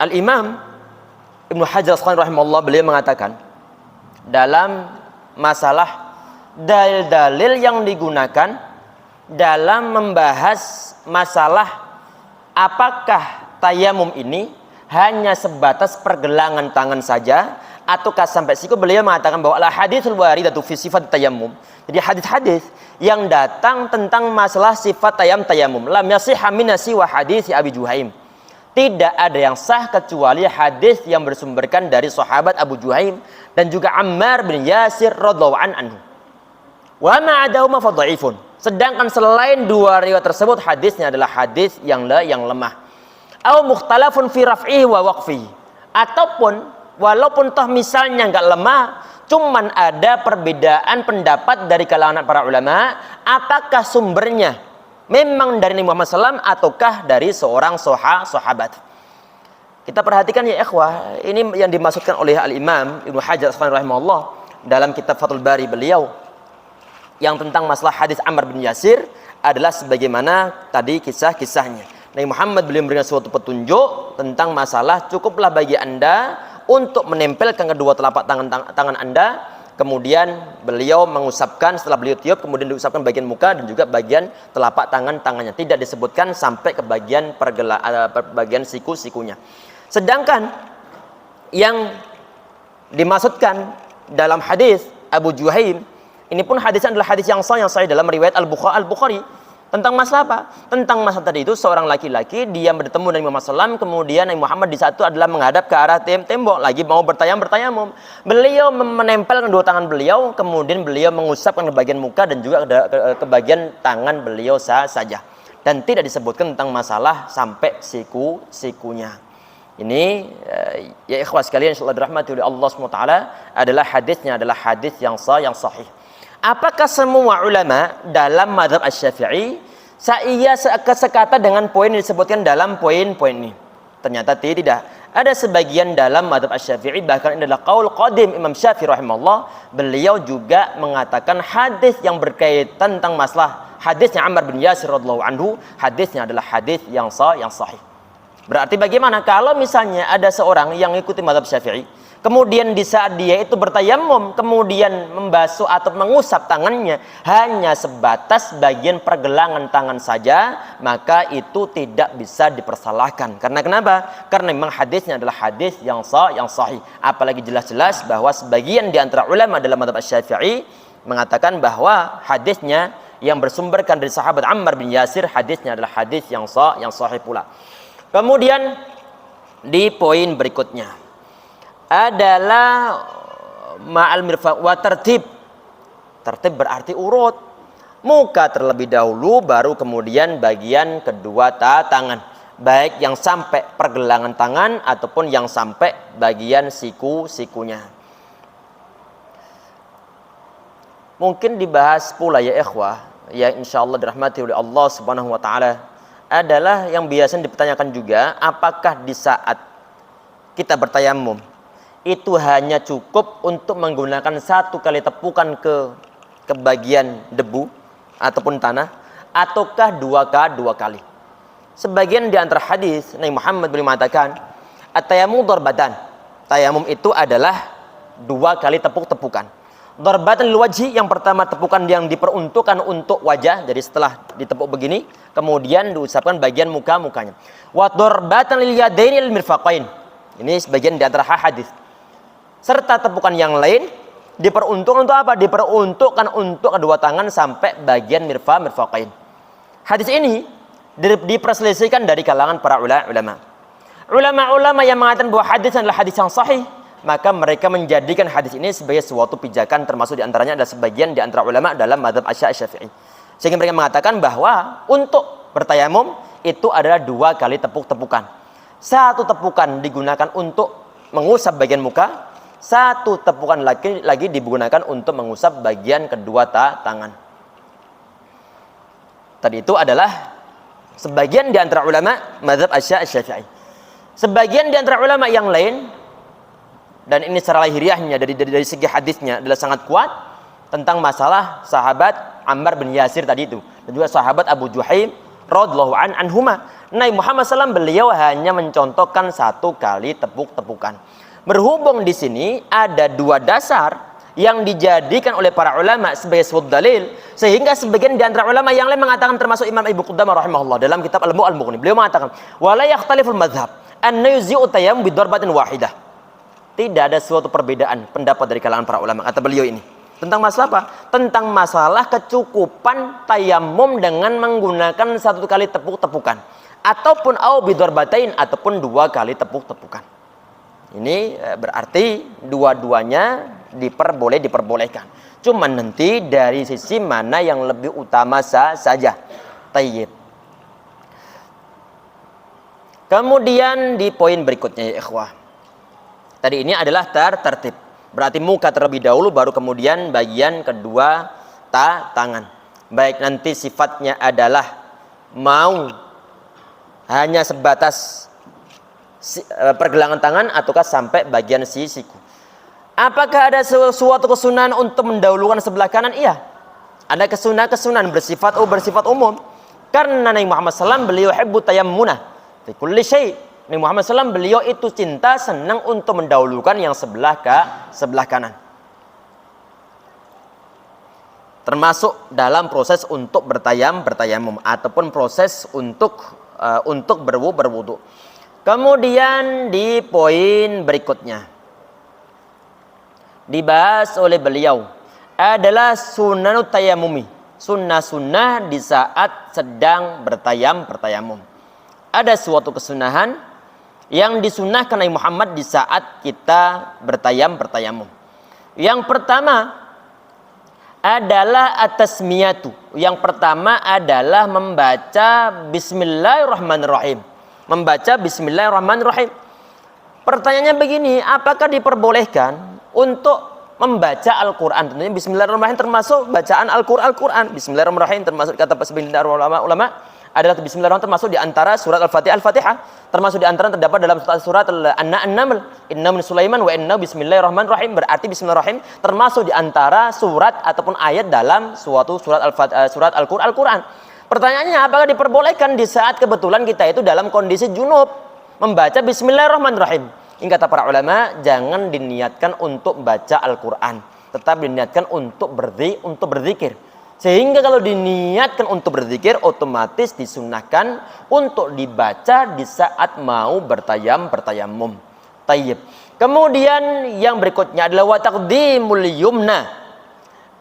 Al-Imam Ibnu Hajar Al-Asqalani rahimahullah, beliau mengatakan dalam masalah dalil-dalil yang digunakan dalam membahas masalah apakah tayamum ini hanya sebatas pergelangan tangan saja ataukah sampai siku, beliau mengatakan bahwa al haditsul waridatu fi sifat tayammum. Jadi hadis-hadis yang datang tentang masalah sifat tayamum lam yasihha min wa hadits Abi Juhaim. Tidak ada yang sah kecuali hadis yang bersumberkan dari sahabat Abu Juhaim dan juga Ammar bin Yasir radhiyallahu anhu. Wa ma adahuma fa dhaifun. Sedangkan selain dua riwayat tersebut hadisnya adalah hadis yang lemah. Au mukhtalafun fi raf'ihi wa waqfihi. Ataupun walaupun toh misalnya enggak lemah, cuman ada perbedaan pendapat dari kalangan para ulama, apakah sumbernya memang dari Nabi Muhammad SAW ataukah dari seorang sahabat. Kita perhatikan ya ikhwah, ini yang dimaksudkan oleh Al-Imam Ibnu Hajar Al-Asqalani rahimahullah dalam kitab Fathul Bari beliau yang tentang masalah hadis Ammar bin Yasir adalah sebagaimana tadi kisah-kisahnya. Nabi Muhammad beliau memberikan suatu petunjuk tentang masalah cukuplah bagi Anda untuk menempelkan kedua telapak tangan Anda. Kemudian beliau mengusapkan, setelah beliau tiup kemudian diusapkan bagian muka dan juga bagian telapak tangannya. Tidak disebutkan sampai ke bagian bagian siku-sikunya. Sedangkan yang dimaksudkan dalam hadis Abu Juhaim, ini pun hadisnya adalah hadis yang sahih dalam riwayat Al-Bukhari. Tentang masalah apa? Tentang masalah tadi itu seorang laki-laki dia bertemu dengan Muhammad SAW, kemudian Nabi Muhammad di satu adalah menghadap ke arah tembok lagi mau bertayamum. Beliau menempelkan dua tangan beliau, kemudian beliau mengusapkan ke bagian muka dan juga ke bagian tangan beliau saja. Dan tidak disebutkan tentang masalah sampai sikunya. Ini ya ikhwah sekalian insyaallah dirahmati oleh Allah SWT adalah hadisnya adalah hadis yang sahih. Apakah semua ulama dalam mazhab Asy-Syafi'i sekata dengan poin yang disebutkan dalam poin-poin ini? Ternyata tidak. Ada sebagian dalam mazhab Asy-Syafi'i, bahkan ini adalah qaul qadim Imam Syafi'i rahimahullah, beliau juga mengatakan hadis yang berkaitan tentang masalah hadisnya Ammar bin Yasir radhiyallahu anhu, hadisnya adalah hadis yang sahih. Berarti bagaimana kalau misalnya ada seorang yang ikuti mazhab Syafi'i, kemudian di saat dia itu bertayamum, kemudian membasuh atau mengusap tangannya hanya sebatas bagian pergelangan tangan saja, maka itu tidak bisa dipersalahkan. Karena kenapa? Karena memang hadisnya adalah hadis yang sahih. Apalagi jelas-jelas bahwa sebagian di antara ulama dalam mazhab Syafi'i mengatakan bahwa hadisnya yang bersumberkan dari sahabat Ammar bin Yasir, hadisnya adalah hadis yang sahih pula. Kemudian di poin berikutnya adalah ma'al mirfaq wa tertib. Tertib berarti urut. Muka terlebih dahulu baru kemudian bagian kedua tangan. Baik yang sampai pergelangan tangan ataupun yang sampai bagian siku-sikunya. Mungkin dibahas pula ya ikhwah, ya insyaallah dirahmati oleh Allah Subhanahu wa taala, adalah yang biasa dipertanyakan juga, apakah di saat kita bertayamum itu hanya cukup untuk menggunakan satu kali tepukan ke bagian debu ataupun tanah, ataukah dua kali. Sebagian di antara hadis Nabi Muhammad beliau mengatakan at-tayammum darbatan. Tayamum itu adalah dua kali tepuk-tepukan. Darbatan lil wajhi, yang pertama tepukan yang diperuntukkan untuk wajah, jadi setelah ditepuk begini kemudian diusapkan bagian mukanya. Wa darbatan lil yadaini lil mirfaqain. Ini sebagian di antara hadis. Serta tepukan yang lain diperuntukkan untuk apa? Diperuntukkan untuk kedua tangan sampai bagian mirfaqain. Hadis ini diperselisihkan dari kalangan para ulama. Ulama-ulama yang mengatakan bahwa hadis adalah hadis yang sahih, maka mereka menjadikan hadis ini sebagai suatu pijakan, termasuk di antaranya adalah sebagian di antara ulama dalam mazhab Asy-Syafi'i. Sehingga mereka mengatakan bahwa untuk bertayamum itu adalah dua kali tepuk-tepukan. Satu tepukan digunakan untuk mengusap bagian muka, Satu tepukan lagi digunakan untuk mengusap bagian kedua tangan. Tadi itu adalah sebagian di antara ulama mazhab Asy-Syafi'i. Sebagian di antara ulama yang lain, dan ini secara lahiriahnya dari segi hadisnya adalah sangat kuat tentang masalah sahabat Ammar bin Yasir tadi itu, dan juga sahabat Abu Juhaim radhiyallahu anhuma. Nabi Muhammad SAW beliau hanya mencontohkan satu kali tepuk-tepukan. Berhubung di sini ada dua dasar yang dijadikan oleh para ulama sebagai suatu dalil, sehingga sebagian di antara ulama yang lain mengatakan, termasuk Imam Ibnu Qudamah rahimahullah dalam kitab Al-Mughni, beliau mengatakan wala yakhtaliful madhab an yuzi'u tayammum bi darbatin wahidah. Tidak ada suatu perbedaan pendapat dari kalangan para ulama, kata beliau ini, tentang masalah apa? Tentang masalah kecukupan tayamum dengan menggunakan satu kali tepuk-tepukan, ataupun au bi darbatain, ataupun dua kali tepuk-tepukan. Ini berarti dua-duanya diperbolehkan. Cuman nanti dari sisi mana yang lebih utama saja. Tayyib. Kemudian di poin berikutnya ya ikhwah. Tadi ini adalah tertib. Berarti muka terlebih dahulu, baru kemudian bagian kedua tangan. Baik nanti sifatnya adalah mau hanya sebatas pergelangan tangan ataukah sampai bagian siku. Apakah ada suatu kesunahan untuk mendahulukan sebelah kanan? Iya. Ada kesunahan bersifat umum. Karena Nabi Muhammad SAW beliau hibbu tayammuna fi kulli syai'. Nabi Muhammad SAW beliau itu cinta, senang untuk mendahulukan yang sebelah kanan. Termasuk dalam proses untuk bertayamum ataupun proses untuk berwudu. Kemudian di poin berikutnya dibahas oleh beliau adalah sunanut tayamumi, sunnah-sunnah di saat sedang bertayamum. Ada suatu kesunahan yang disunnahkan Nabi Muhammad di saat kita bertayamum. Yang pertama adalah at-tasmiyatu. Yang pertama adalah membaca bismillahirrahmanirrahim. Membaca bismillahirrahmanirrahim. Pertanyaannya begini, apakah diperbolehkan untuk membaca Al-Quran? Tentunya bismillahirrahmanirrahim termasuk bacaan Al-Quran. Bismillahirrahmanirrahim termasuk kata sebagian ulama adalah bismillahirrahmanirrahim termasuk di antara surat Al-Fatihah, termasuk di antara terdapat dalam surat An-Naml, inna min Sulaiman wa inna bismillahirrahmanirrahim. Berarti bismillahirrahmanirrahim termasuk di antara surat ataupun ayat dalam suatu surat Al-Quran. Pertanyaannya, apakah diperbolehkan di saat kebetulan kita itu dalam kondisi junub membaca bismillahirrahmanirrahim? Ini kata para ulama, jangan diniatkan untuk baca Al-Quran, tetapi diniatkan untuk berzikir. Sehingga kalau diniatkan untuk berzikir, otomatis disunahkan untuk dibaca di saat mau bertayamum. Tayyib. Kemudian yang berikutnya adalah wa taqdimul yumna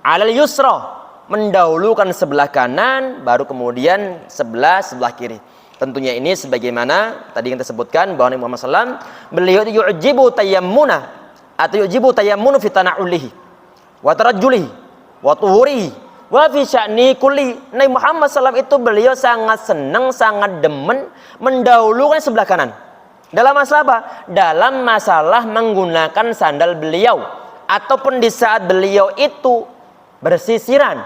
'alal yusra, mendahulukan sebelah kanan baru kemudian sebelah kiri. Tentunya ini sebagaimana tadi yang kita sebutkan bahwa Nabi Muhammad SAW beliau yu'jibu tayammuna atau yu'jibu tayammunu fi tana'ulihi wa tarajjulihi wa tuhurihi wa fi sya'ni kulli. Nabi Muhammad SAW itu beliau sangat senang, sangat demen mendahulukan sebelah kanan. Dalam masalah apa? Dalam masalah menggunakan sandal beliau, ataupun di saat beliau itu bersisiran,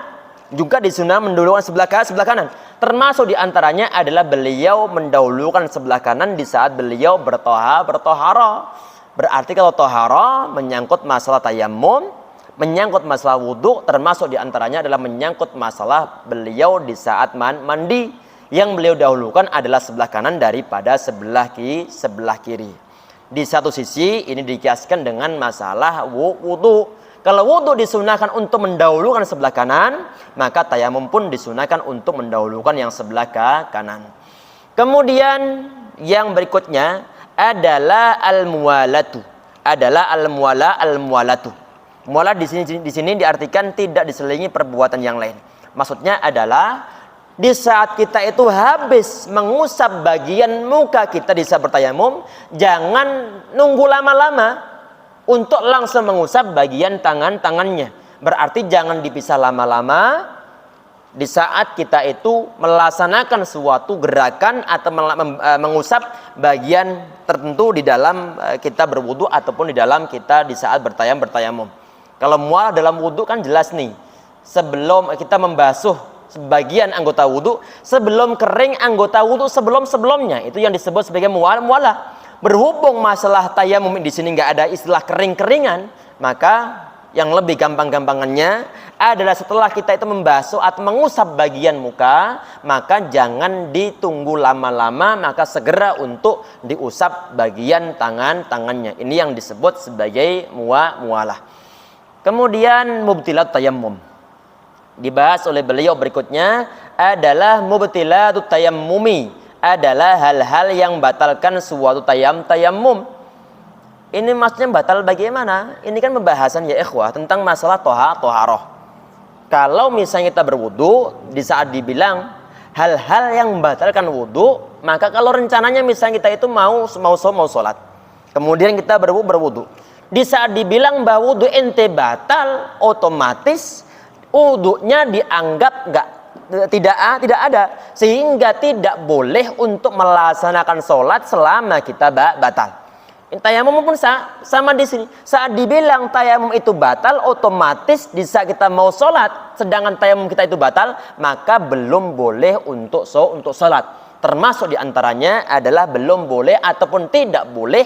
juga disunah mendahulukan sebelah kanan. Termasuk diantaranya adalah beliau mendahulukan sebelah kanan di saat beliau bertohara. Berarti kalau tohara menyangkut masalah tayamum, menyangkut masalah wudhu, termasuk diantaranya adalah menyangkut masalah beliau di saat mandi. Yang beliau dahulukan adalah sebelah kanan daripada sebelah kiri. Di satu sisi ini dikiaskan dengan masalah wudhu. Kalau wudhu disunahkan untuk mendahulukan sebelah kanan, maka tayamum pun disunahkan untuk mendahulukan yang sebelah kanan. Kemudian yang berikutnya adalah al-muwalatu. Muwalah di sini diartikan tidak diselingi perbuatan yang lain. Maksudnya adalah di saat kita itu habis mengusap bagian muka kita di saat bertayamum, jangan nunggu lama-lama untuk langsung mengusap bagian tangannya. Berarti jangan dipisah lama-lama Di saat kita itu melaksanakan suatu gerakan atau mengusap bagian tertentu di dalam kita berwudu ataupun di dalam kita di saat bertayamum. Kalau mualah dalam wudu kan jelas nih. Sebelum kita membasuh sebagian anggota wudu, sebelum kering anggota wudu sebelumnya, itu yang disebut sebagai mualah. Berhubung masalah tayamum di sini nggak ada istilah kering-keringan, maka yang lebih gampang-gampangannya adalah setelah kita itu membasuh atau mengusap bagian muka, maka jangan ditunggu lama-lama, maka segera untuk diusap bagian tangannya. Ini yang disebut sebagai mualah. Kemudian mubtilat tayammum dibahas oleh beliau berikutnya adalah mubtilatut tayammumi, adalah hal-hal yang batalkan suatu tayammum. Ini maksudnya batal bagaimana? Ini kan pembahasan ya ikhwah tentang masalah toharoh. Kalau misalnya kita berwudu, di saat dibilang hal-hal yang membatalkan wudu, maka kalau rencananya misalnya kita itu mau sholat, kemudian kita berwudu, di saat dibilang bahwa wudu ente batal, otomatis wudunya dianggap tidak ada, sehingga tidak boleh untuk melaksanakan sholat selama kita batal. Tayamum pun sama di sini. Saat dibilang tayamum itu batal, otomatis di saat kita mau sholat, sedangkan tayamum kita itu batal, maka belum boleh untuk sholat. Termasuk diantaranya adalah belum boleh ataupun tidak boleh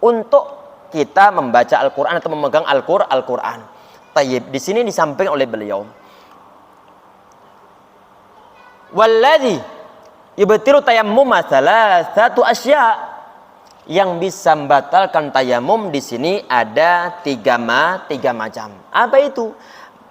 untuk kita membaca Al-Quran atau memegang Al-Quran. Tayyib, di sini disampaikan oleh beliau. Walladzi yubtilu tayammum satu asya. Yang bisa membatalkan tayamum di sini ada tiga macam. Apa itu?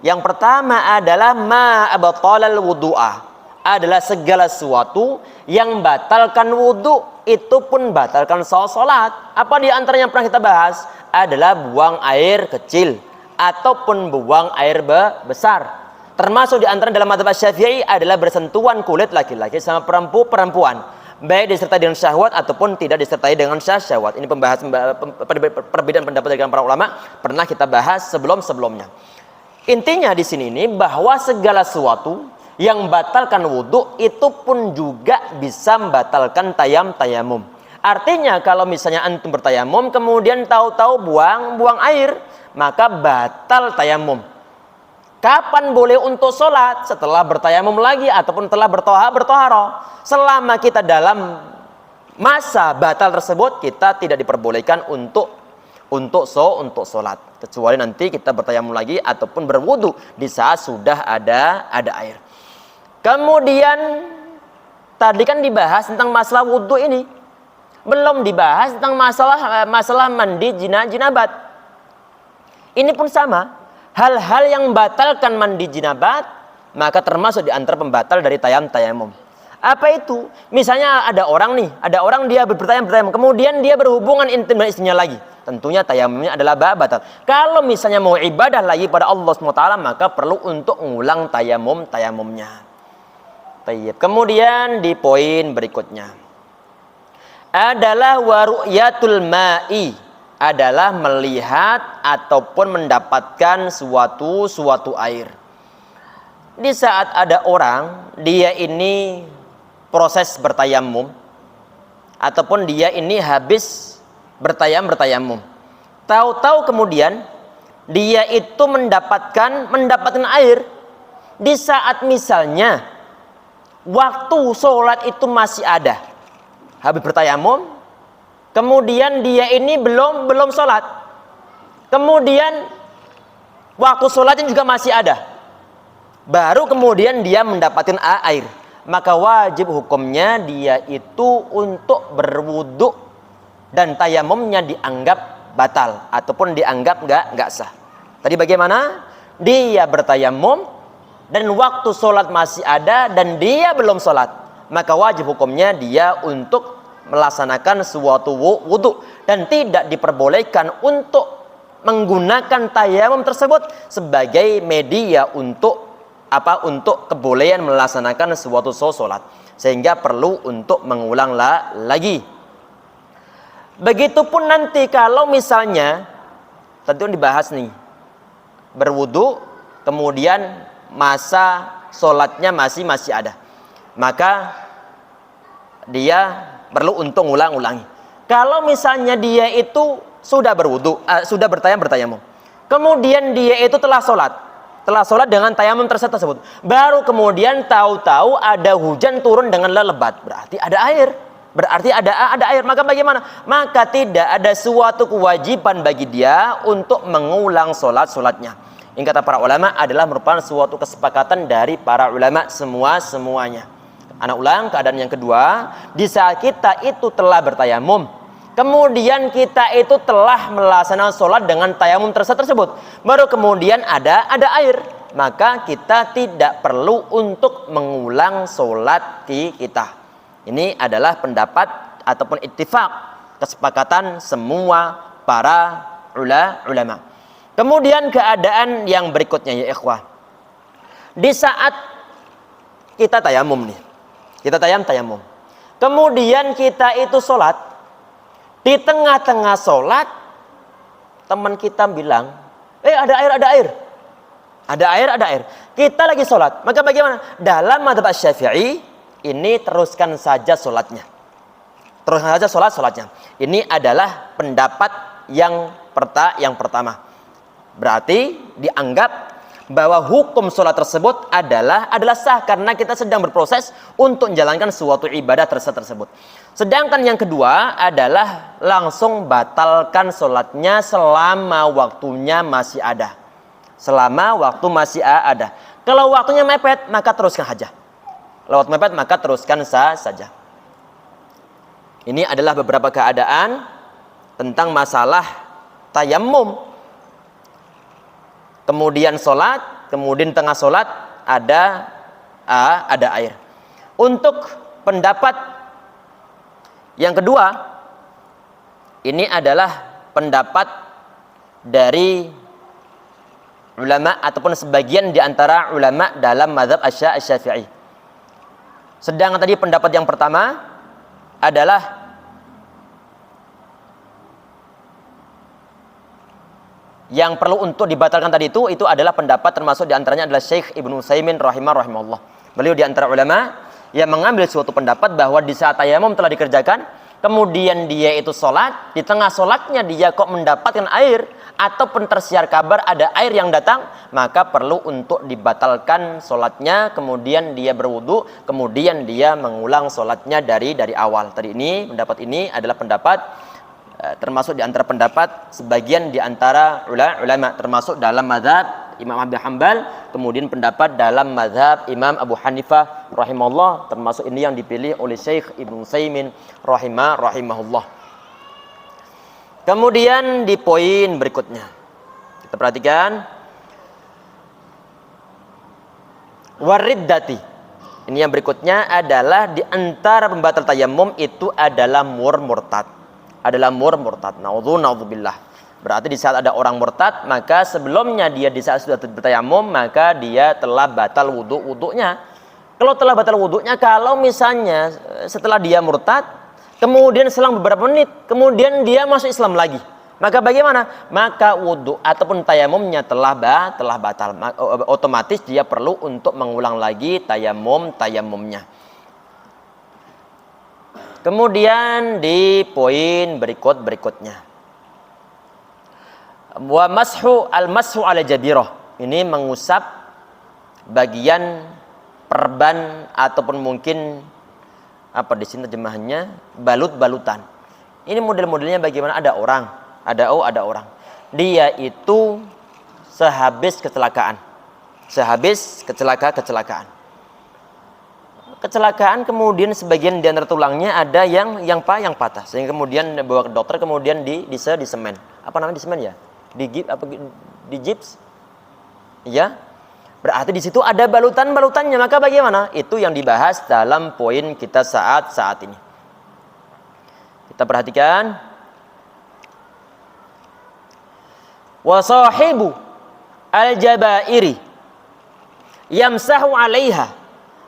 Yang pertama adalah ma abtalal wudu'a, adalah segala sesuatu yang batalkan wudu, itu pun batalkan salat. Apa di antaranya yang pernah kita bahas? Adalah buang air kecil ataupun buang air besar. Termasuk di antara dalam mazhab Syafi'i adalah bersentuhan kulit laki-laki sama perempuan, baik disertai dengan syahwat ataupun tidak disertai dengan syahwat. Ini pembahasan perbedaan pendapat dari para ulama pernah kita bahas sebelumnya. Intinya di sini ini bahwa segala sesuatu yang membatalkan wudhu itu pun juga bisa membatalkan tayamum. Artinya kalau misalnya antum bertayamum kemudian tahu-tahu buang air, maka batal tayamum. Kapan boleh untuk sholat? Setelah bertayamum lagi ataupun telah bertoharoh. Selama kita dalam masa batal tersebut, kita tidak diperbolehkan untuk sholat, kecuali nanti kita bertayamum lagi ataupun berwudu di saat sudah ada air. Kemudian tadi kan dibahas tentang masalah wudu ini, belum dibahas tentang masalah mandi jinabat. Ini pun sama. Hal-hal yang membatalkan mandi jinabat, maka termasuk di antara pembatal dari tayamum. Apa itu? Misalnya ada orang dia bertayamum, kemudian dia berhubungan intim dengan istrinya lagi. Tentunya tayamumnya adalah batal. Kalau misalnya mau ibadah lagi pada Allah SWT, maka perlu untuk mengulang tayamumnya. Tayyib. Kemudian di poin berikutnya adalah waru'yatul ma'i, adalah melihat ataupun mendapatkan suatu air. Di saat ada orang, dia ini proses bertayamum ataupun dia ini habis bertayamum. Tahu-tahu kemudian dia itu mendapatkan air di saat misalnya waktu sholat itu masih ada. Habis bertayamum, kemudian dia ini belum sholat. Kemudian waktu sholatnya juga masih ada. Baru kemudian dia mendapatkan air. Maka wajib hukumnya dia itu untuk berwudu dan tayamumnya dianggap batal ataupun dianggap nggak sah. Tadi bagaimana? Dia bertayamum dan waktu sholat masih ada dan dia belum sholat. Maka wajib hukumnya dia untuk melaksanakan suatu wudu dan tidak diperbolehkan untuk menggunakan tayamum tersebut sebagai media untuk kebolehan melaksanakan suatu sholat, sehingga perlu untuk mengulang lagi. Begitupun nanti kalau misalnya tentu dibahas nih berwudu kemudian masa sholatnya masih ada, maka dia perlu untuk ulang-ulangi. Kalau misalnya dia itu sudah berwudu, sudah bertayamum, kemudian dia itu telah sholat dengan tayamum tersebut, baru kemudian tahu-tahu ada hujan turun dengan lebat, berarti ada air. Maka bagaimana? Maka tidak ada suatu kewajiban bagi dia untuk mengulang sholatnya. Ini kata para ulama adalah merupakan suatu kesepakatan dari para ulama semuanya. Anak ulang keadaan yang kedua, di saat kita itu telah bertayamum, kemudian kita itu telah melaksanakan sholat dengan tayamum tersebut, baru kemudian ada air, maka kita tidak perlu untuk mengulang sholat kita. Ini adalah pendapat ataupun ittifaq, kesepakatan semua para ulama. Kemudian keadaan yang berikutnya ya ikhwah. Di saat kita tayamum nih. Kita tayamum. Kemudian kita itu sholat. Di tengah-tengah sholat, teman kita bilang, ada air. Ada air. Kita lagi sholat. Maka bagaimana? Dalam mazhab Syafi'i, ini teruskan saja sholatnya. Ini adalah pendapat yang pertama. Berarti dianggap bahwa hukum sholat tersebut adalah sah karena kita sedang berproses untuk menjalankan suatu ibadah tersebut. Sedangkan yang kedua adalah langsung batalkan sholatnya selama waktunya masih ada. Kalau waktunya mepet, maka teruskan saja. Lewat mepet maka teruskan saja. Ini adalah beberapa keadaan tentang masalah tayamum. Kemudian sholat, kemudian tengah sholat ada air. Untuk pendapat yang kedua, ini adalah pendapat dari ulama ataupun sebagian di antara ulama dalam mazhab Asy-Syafi'i. Sedangkan tadi pendapat yang pertama adalah yang perlu untuk dibatalkan tadi itu adalah pendapat termasuk di antaranya adalah Syekh Ibnu Utsaimin rahimahullah. Beliau di antara ulama yang mengambil suatu pendapat bahwa di saat tayamum telah dikerjakan, kemudian dia itu sholat, di tengah sholatnya dia kok mendapatkan air ataupun tersiar kabar ada air yang datang, maka perlu untuk dibatalkan sholatnya, kemudian dia berwudu, kemudian dia mengulang sholatnya dari awal. Tadi ini pendapat ini adalah pendapat termasuk di antara pendapat sebagian di antara ulama, termasuk dalam mazhab Imam Abi Hanbal, kemudian pendapat dalam mazhab Imam Abu Hanifah rahimahullah, termasuk ini yang dipilih oleh Syekh Ibnu Utsaimin rahimahullah. Kemudian di poin berikutnya kita perhatikan wariddati. Ini yang berikutnya adalah di antara pembatal tayamum itu adalah murtad. Naudzubillah. Berarti di saat ada orang murtad, maka sebelumnya dia di saat sudah bertayamum, maka dia telah batal wudunya. Kalau telah batal wudunya, kalau misalnya setelah dia murtad, kemudian selang beberapa menit, kemudian dia masuk Islam lagi, maka bagaimana? Maka wudu ataupun tayamumnya telah batal. Otomatis dia perlu untuk mengulang lagi tayamumnya. Kemudian di poin berikutnya, wa mashu ala jabirah. Ini mengusap bagian perban ataupun mungkin apa di sini terjemahannya balut-balutan. Ini model-modelnya bagaimana? Ada orang. Dia itu sehabis kecelakaan. Kecelakaan kemudian sebagian di antara tulangnya ada yang patah, sehingga kemudian dibawa ke dokter, kemudian di semen. Apa namanya di semen ya? Di gips? Ya. Berarti di situ ada balutannya, maka bagaimana? Itu yang dibahas dalam poin kita saat ini. Kita perhatikan. Wa sahibu al-jabairi yamsahu 'alaiha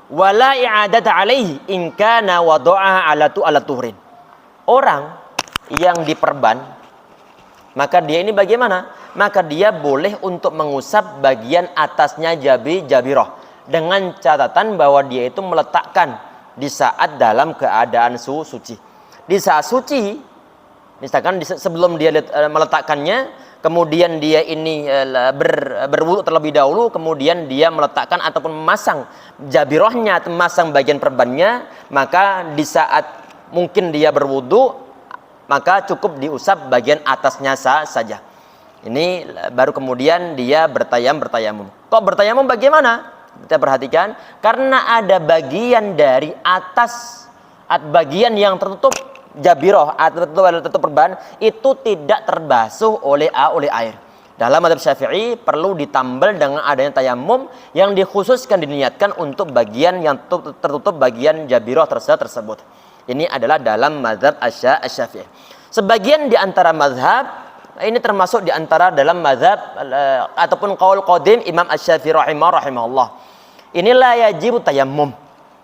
wa la i'adata 'alaihi in kana wada'aha 'ala tuhrin. Orang yang diperban, maka dia ini bagaimana? Maka dia boleh untuk mengusap bagian atasnya jabirah. dengan catatan bahwa dia itu meletakkan di saat dalam keadaan suci. Di saat suci, misalkan sebelum dia meletakkannya, kemudian dia ini berwudu terlebih dahulu, kemudian dia meletakkan ataupun memasang jabirohnya atau memasang bagian perbannya, maka di saat mungkin dia berwudu, maka cukup diusap bagian atasnya saja. Ini baru kemudian dia bertayamum. Kok bertayamum bagaimana? Kita perhatikan, karena ada bagian dari atas, bagian yang tertutup jabiroh atau tertutup perban itu tidak terbasuh oleh air. Dalam mazhab Syafi'i perlu ditambal dengan adanya tayamum yang dikhususkan diniatkan untuk bagian yang tertutup bagian jabiroh tersebut. Ini adalah dalam mazhab Syafi'i. Sebagian di antara mazhab, ini termasuk di antara dalam mazhab ataupun qaul qadim Imam Asy-Syafi'i rahimahullah. Inilah yajib tayamum.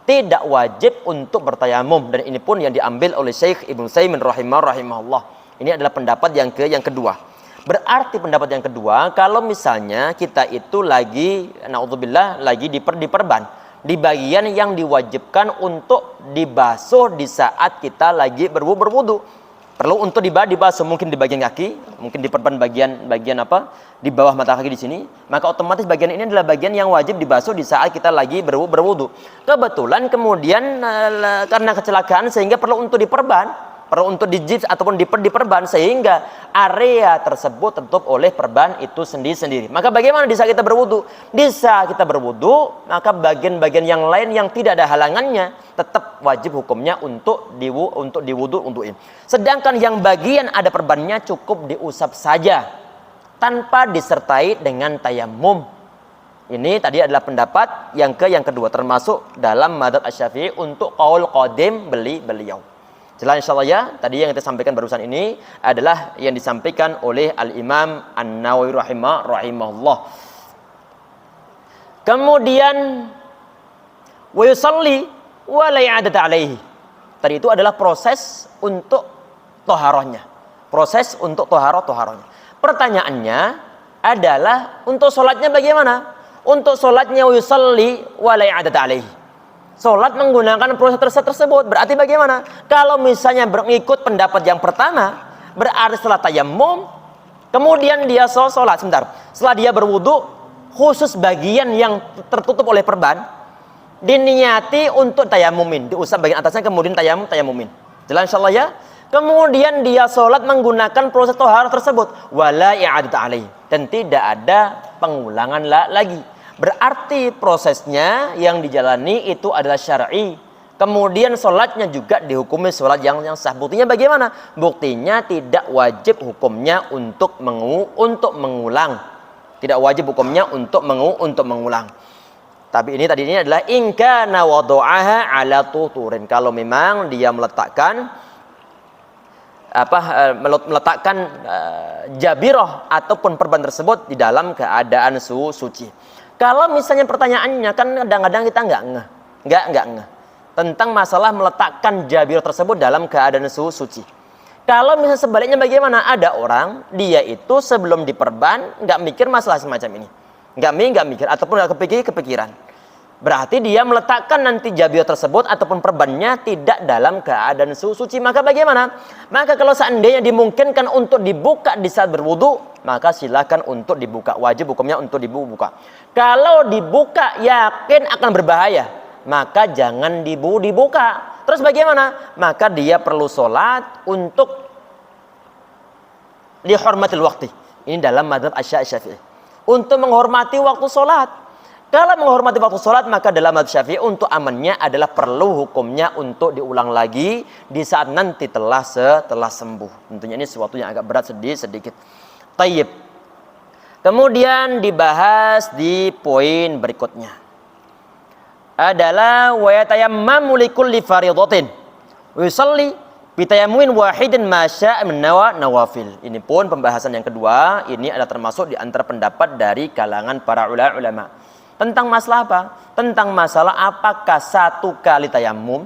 Tidak wajib untuk bertayamum, dan ini pun yang diambil oleh Syekh Ibnu Utsaimin rahimahullah. Ini adalah pendapat yang kedua. Berarti pendapat yang kedua, kalau misalnya kita itu lagi naudzubillah lagi diperban, di bagian yang diwajibkan untuk dibasuh di saat kita lagi berwudu, perlu untuk dibasuh, mungkin di bagian kaki, mungkin diperban bagian apa di bawah mata kaki di sini, maka otomatis bagian ini adalah bagian yang wajib dibasuh di saat kita lagi berwudu. Kebetulan kemudian karena kecelakaan sehingga perlu untuk diperban, perlu untuk dijips ataupun diperban, sehingga area tersebut tertutup oleh perban itu sendiri. Maka bagaimana di saat kita berwudu? Di saat kita berwudu, maka bagian-bagian yang lain yang tidak ada halangannya tetap wajib hukumnya untuk diwuduin. Sedangkan yang bagian ada perbannya cukup diusap saja tanpa disertai dengan tayamum. Ini tadi adalah pendapat yang kedua, termasuk dalam madzhab Asy-Syafi'i untuk qaul qadim beliau. Jelas insyaallah ya. Tadi yang kita sampaikan barusan ini adalah yang disampaikan oleh Al-Imam An-Nawawi rahimahullah. Kemudian wa yusalli wa la i'adata alaihi. Tadi itu adalah proses untuk toharohnya. Proses untuk toharohnya. Pertanyaannya adalah untuk sholatnya bagaimana? Untuk sholatnya wa yusalli wa la i'adata alaihi. Sholat menggunakan proses tersebut. Berarti bagaimana? Kalau misalnya mengikut pendapat yang pertama, berarti setelah tayamum, kemudian dia sholat sebentar. Setelah dia berwudu, khusus bagian yang tertutup oleh perban, diniati untuk tayamumin. Diusap bagian atasnya, kemudian tayamumin. Jelas insyaallah ya? Kemudian dia sholat menggunakan proses tohar tersebut. Wala i'adatu alaihi. Dan tidak ada pengulangan lagi. Berarti prosesnya yang dijalani itu adalah syar'i. Kemudian sholatnya juga dihukumi sholat yang sah. Buktinya bagaimana? Buktinya tidak wajib hukumnya untuk mengulang. Tidak wajib hukumnya untuk mengulang. Tapi ini tadi adalah in kana wada'aha ala tuturin. Kalau memang dia meletakkan jabiroh ataupun perban tersebut di dalam keadaan suci. Kalau misalnya pertanyaannya kan kadang-kadang kita enggak ngeh tentang masalah meletakkan jabiroh tersebut dalam keadaan suci. Kalau misalnya sebaliknya bagaimana? Ada orang dia itu sebelum diperban enggak mikir masalah semacam ini. Enggak mikir ataupun enggak kepikiran. Berarti dia meletakkan nanti jabiroh tersebut ataupun perbannya tidak dalam keadaan suci. Maka bagaimana? Maka kalau seandainya dimungkinkan untuk dibuka di saat berwudu, maka silakan untuk dibuka. Wajib hukumnya untuk dibuka. Kalau dibuka yakin akan berbahaya, maka jangan dibuka. Terus bagaimana? Maka dia perlu sholat untuk lihormatil waktu. Ini dalam madzhab Asy-Syafi'i. Untuk menghormati waktu sholat. Kalau menghormati waktu sholat, maka dalam madzhab Syafi'i untuk amannya adalah perlu hukumnya untuk diulang lagi di saat nanti telah sembuh. Tentunya ini sesuatu yang agak berat sedikit. Tayyib. Kemudian dibahas di poin berikutnya adalah wa yatayammamu likulli fariidatin wa yusalli bi tayammumin wahidin ma syaa min nawafil. Ini pun pembahasan yang kedua. Ini adalah termasuk di antara pendapat dari kalangan para ulama. Tentang masalah apa? Tentang masalah apakah satu kali tayamum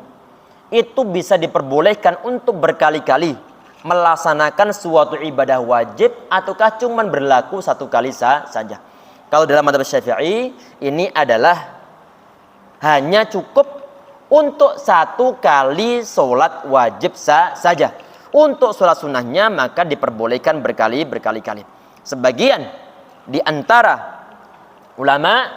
itu bisa diperbolehkan untuk berkali-kali melaksanakan suatu ibadah wajib ataukah cuma berlaku satu kali saja. Kalau dalam madzhab Syafi'i ini adalah hanya cukup untuk 1 kali sholat wajib saja. Untuk sholat sunnahnya maka diperbolehkan berkali-kali. Sebagian di antara ulama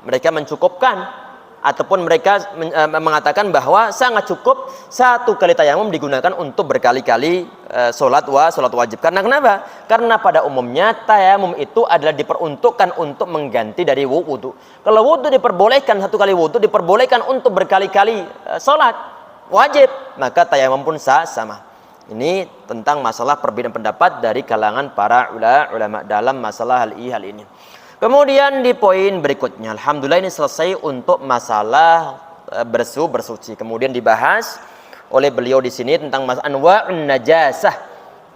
mereka mencukupkan ataupun mereka mengatakan bahwa sangat cukup 1 kali tayamum digunakan untuk berkali-kali sholat wajib. Karena kenapa? Karena pada umumnya tayamum itu adalah diperuntukkan untuk mengganti dari wudu. Kalau wudu diperbolehkan 1 kali wudu, diperbolehkan untuk berkali-kali sholat wajib, maka tayamum pun sama. Ini tentang masalah perbedaan pendapat dari kalangan para ulama dalam masalah hal ini. Kemudian di poin berikutnya, alhamdulillah ini selesai untuk masalah bersuci. Kemudian dibahas oleh beliau di sini tentang masalah anwa'un najasah,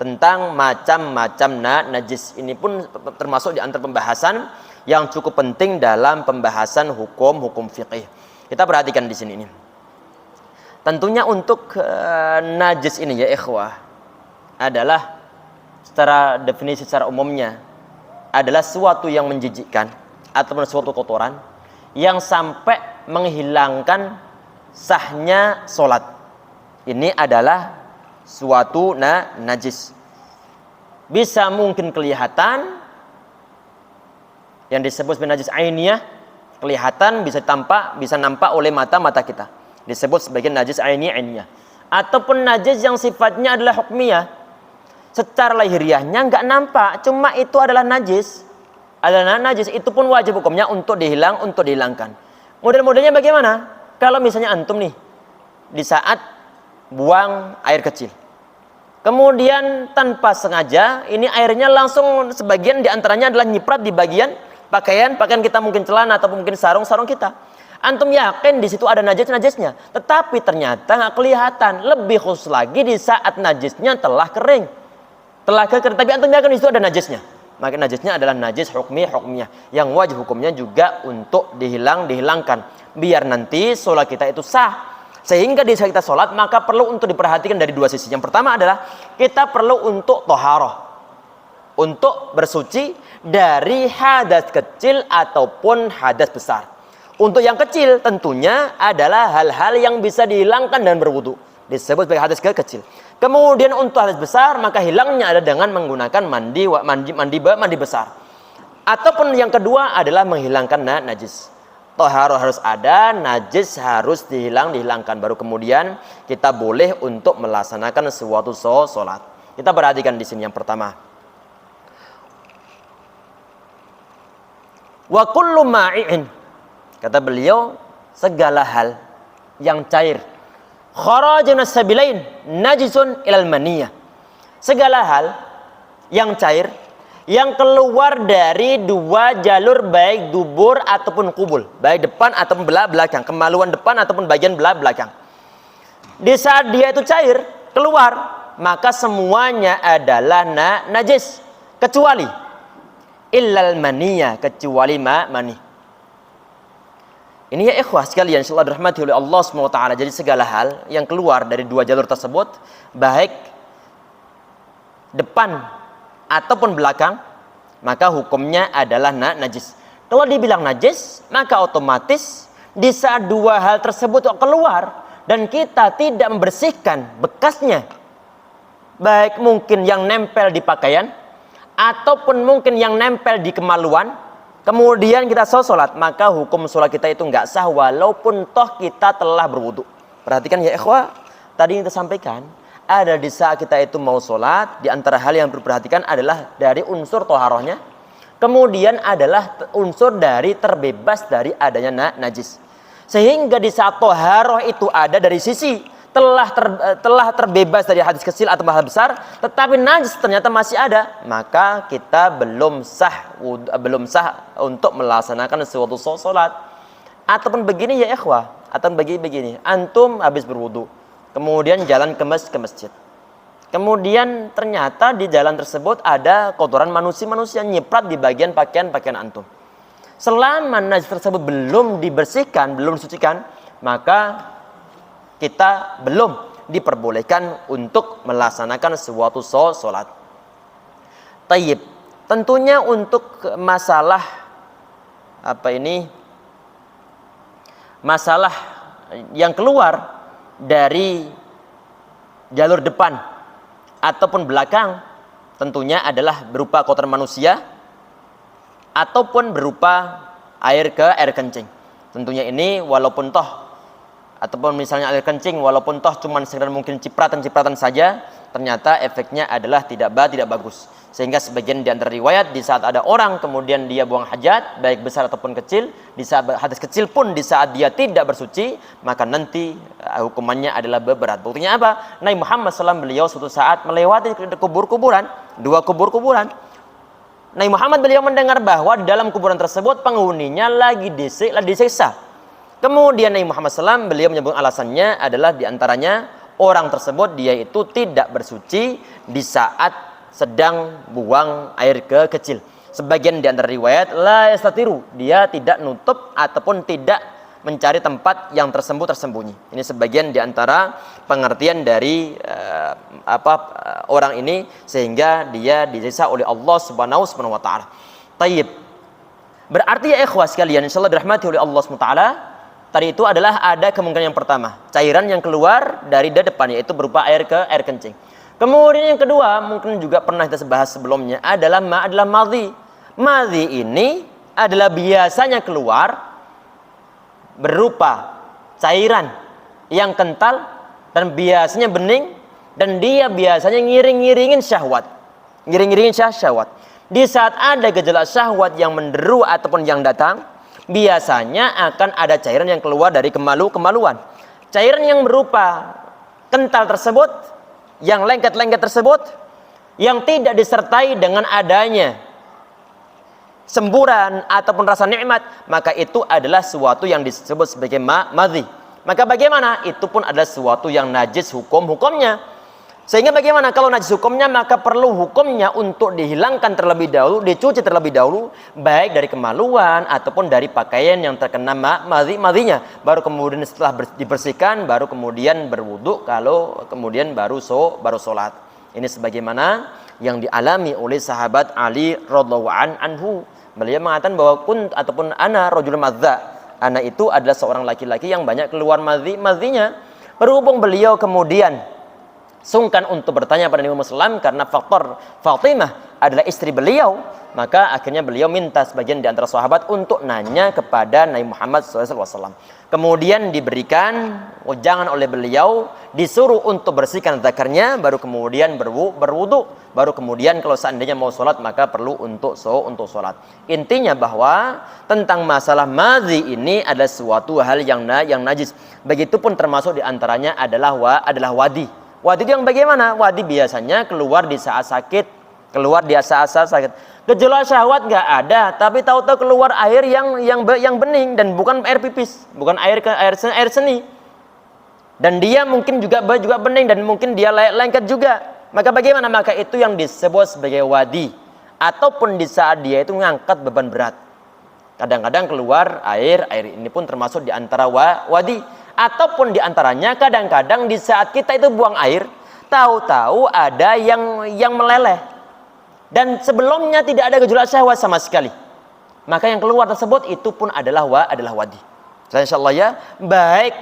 tentang macam-macam najis. Ini pun termasuk di antara pembahasan yang cukup penting dalam pembahasan hukum fikih. Kita perhatikan di sini ini. Tentunya untuk najis ini ya ikhwah adalah secara definisi secara umumnya adalah suatu yang menjijikkan ataupun suatu kotoran yang sampai menghilangkan sahnya sholat. Ini adalah suatu najis. Bisa mungkin kelihatan yang disebut sebagai najis ainiyah, kelihatan bisa nampak oleh mata kita. Disebut sebagai najis ainiyah. Ataupun najis yang sifatnya adalah hukmiyah. Secara lahiriahnya nggak nampak, cuma itu adalah najis. Itu pun wajib hukumnya untuk dihilangkan. Model-modelnya bagaimana? Kalau misalnya antum nih di saat buang air kecil, kemudian tanpa sengaja ini airnya langsung sebagian diantaranya adalah nyiprat di bagian pakaian kita, mungkin celana atau mungkin sarung kita. Antum yakin di situ ada najisnya, tetapi ternyata nggak kelihatan. Lebih khusus lagi di saat najisnya telah kering. Tapi antum yakin di situ ada najisnya. Maka najisnya adalah najis hukmiyah yang wajib hukumnya juga untuk dihilangkan. Biar nanti sholat kita itu sah. Sehingga di saat kita sholat maka perlu untuk diperhatikan dari 2 sisi. Yang pertama adalah kita perlu untuk toharoh, untuk bersuci dari hadas kecil ataupun hadas besar. Untuk yang kecil tentunya adalah hal-hal yang bisa dihilangkan dan berwudu, disebut sebagai hadas kecil. Kemudian untuk hadas besar maka hilangnya ada dengan menggunakan mandi besar. Ataupun yang kedua adalah menghilangkan najis. Toharoh harus ada, najis harus dihilangkan. Baru kemudian kita boleh untuk melaksanakan suatu sholat. Kita perhatikan di sini yang pertama. Wa kullu ma'i'in, kata beliau, segala hal yang cair, kharajun as-sabilain najisun ilal maniyah. Segala hal yang cair yang keluar dari 2 jalur, baik dubur ataupun kubul, baik depan ataupun belakang, kemaluan depan ataupun bagian belakang. Di saat dia itu cair keluar, maka semuanya adalah najis kecuali illal maniyah, kecuali mani. Ini ya ikhwah sekalian, insyaallah dirahmati oleh Allah SWT. Jadi segala hal yang keluar dari 2 jalur tersebut, baik depan ataupun belakang, maka hukumnya adalah najis. Kalau dibilang najis, maka otomatis di saat 2 hal tersebut keluar dan kita tidak membersihkan bekasnya, baik mungkin yang nempel di pakaian ataupun mungkin yang nempel di kemaluan, kemudian kita sholat, maka hukum sholat kita itu nggak sah walaupun toh kita telah berwudu. Perhatikan ya ikhwah, tadi yang kita sampaikan ada di saat kita itu mau sholat, di antara hal yang perlu diperhatikan adalah dari unsur toharohnya, kemudian adalah unsur dari terbebas dari adanya najis. Sehingga di saat toharoh itu ada dari sisi telah terbebas dari hadis kecil atau hadis besar, tetapi najis ternyata masih ada, maka kita belum sah untuk melaksanakan suatu sholat. Ataupun begini ya ikhwah, atau begini, antum habis berwudu, kemudian jalan ke masjid, kemudian ternyata di jalan tersebut ada kotoran manusia nyiprat di bagian pakaian antum. Selama najis tersebut belum dibersihkan, belum disucikan, maka kita belum diperbolehkan untuk melaksanakan suatu sholat. Tayyib. Tentunya untuk masalah masalah yang keluar dari jalur depan ataupun belakang, tentunya adalah berupa kotoran manusia ataupun berupa air kencing. Tentunya ini walaupun toh, ataupun misalnya air kencing walaupun toh cuman sekedar mungkin cipratan-cipratan saja, ternyata efeknya adalah tidak bagus. Sehingga sebagian di antara riwayat, di saat ada orang kemudian dia buang hajat baik besar ataupun kecil, di saat hadas kecil pun di saat dia tidak bersuci, maka nanti hukumannya adalah berat. Buktinya apa? Nabi Muhammad SAW beliau suatu saat melewati kubur-kuburan, 2 kubur-kuburan. Nabi Muhammad beliau mendengar bahwa di dalam kuburan tersebut penghuninya lagi disiksa. Kemudian Nabi Muhammad SAW beliau menyebut alasannya adalah diantaranya orang tersebut dia itu tidak bersuci di saat sedang buang air kecil. Sebagian di antara riwayat la yastatiru, dia tidak nutup ataupun tidak mencari tempat yang tersembunyi. Ini sebagian di antara pengertian dari orang ini, sehingga dia disiksa oleh Allah Subhanahu wa taala. Tayyib. Berarti ya ikhwah sekalian, insyaallah dirahmati oleh Allah Subhanahu wa taala, tadi itu adalah ada kemungkinan yang pertama, cairan yang keluar dari depan, yaitu berupa air kencing. Kemudian yang kedua, mungkin juga pernah kita bahas sebelumnya, adalah madhi. Madhi ini adalah biasanya keluar berupa cairan yang kental dan biasanya bening, dan dia biasanya ngiring-ngiringin syahwat. Di saat ada gejala syahwat yang menderu ataupun yang datang, biasanya akan ada cairan yang keluar dari kemaluan. Cairan yang berupa kental tersebut, yang lengket-lengket tersebut, yang tidak disertai dengan adanya semburan ataupun rasa nikmat, maka itu adalah sesuatu yang disebut sebagai madhi. Maka bagaimana? Itu pun adalah sesuatu yang najis hukumnya. Sehingga bagaimana kalau najis hukumnya, maka perlu hukumnya untuk dihilangkan terlebih dahulu, dicuci terlebih dahulu, baik dari kemaluan ataupun dari pakaian yang terkena madhinya. Baru kemudian setelah dibersihkan, baru kemudian berwudu, kalau kemudian baru sholat. Ini sebagaimana yang dialami oleh sahabat Ali radhiyallahu anhu. Beliau mengatakan bahwa ataupun ana rajulun madza. Ana itu adalah seorang laki-laki yang banyak keluar madhinya. Berhubung beliau kemudian sungkan untuk bertanya pada Nabi Muhammad SAW karena faktor Fatimah adalah istri beliau, maka akhirnya beliau minta sebagian di antara sahabat untuk nanya kepada Nabi Muhammad SAW. Kemudian diberikan ujangan oleh beliau, disuruh untuk bersihkan zakarnya, baru kemudian berwudu, baru kemudian kalau seandainya mau sholat maka perlu untuk sholat. Intinya bahwa tentang masalah madhi ini adalah suatu hal yang najis. Begitupun termasuk diantaranya adalah wadi. Wadi itu yang bagaimana? Wadi biasanya keluar di saat sakit, Gejala syahwat nggak ada, tapi tahu-tahu keluar air yang bening dan bukan air pipis, bukan air seni. Dan dia mungkin juga bening dan mungkin dia lengket juga. Maka bagaimana? Maka itu yang disebut sebagai wadi. Ataupun di saat dia itu mengangkat beban berat. Kadang-kadang keluar air ini pun termasuk di antara wadi. Ataupun diantaranya kadang-kadang di saat kita itu buang air, tahu-tahu ada yang meleleh dan sebelumnya tidak ada gejala syahwat sama sekali, maka yang keluar tersebut itu pun adalah wadi. Insyaallah ya, baik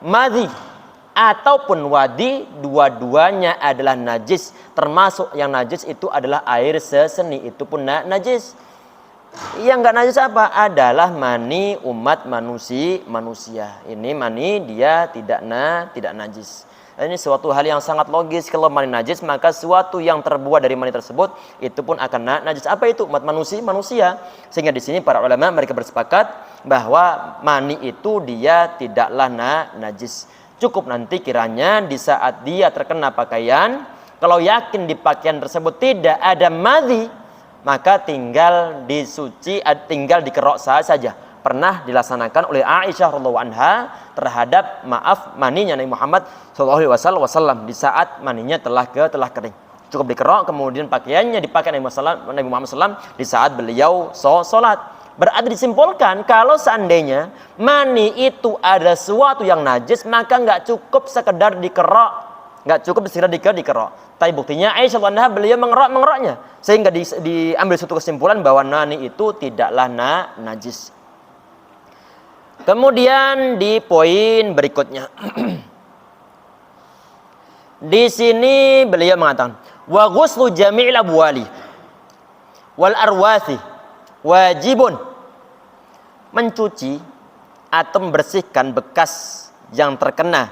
madhi ataupun wadi, dua-duanya adalah najis. Termasuk yang najis itu adalah air seni, itu pun najis. Yang enggak najis apa? Adalah mani umat manusia. Ini mani dia tidak najis. Ini suatu hal yang sangat logis. Kalau mani najis, maka sesuatu yang terbuat dari mani tersebut itu pun akan najis. Apa itu? Umat manusia. Sehingga di sini para ulama mereka bersepakat bahwa mani itu dia tidaklah najis. Cukup nanti kiranya di saat dia terkena pakaian, kalau yakin di pakaian tersebut tidak ada madhi, maka tinggal disuci, tinggal dikerok saja. Pernah dilaksanakan oleh Aisyah radhiyallahu anha terhadap maninya Nabi Muhammad SAW di saat maninya telah kering. Cukup dikerok, kemudian pakaiannya dipakai Nabi Muhammad SAW di saat beliau sholat. Berarti disimpulkan kalau seandainya mani itu ada sesuatu yang najis, maka nggak cukup sekedar dikerok, dikerok. Tapi buktinya Aisyah radhiyallahu anha beliau mengeroknya, sehingga diambil suatu kesimpulan bahwa mani itu tidaklah najis. Kemudian di poin berikutnya. Di sini beliau mengatakan, wa ghuslu jami'il abwali wal arwathi wajibun. Mencuci atau membersihkan bekas yang terkena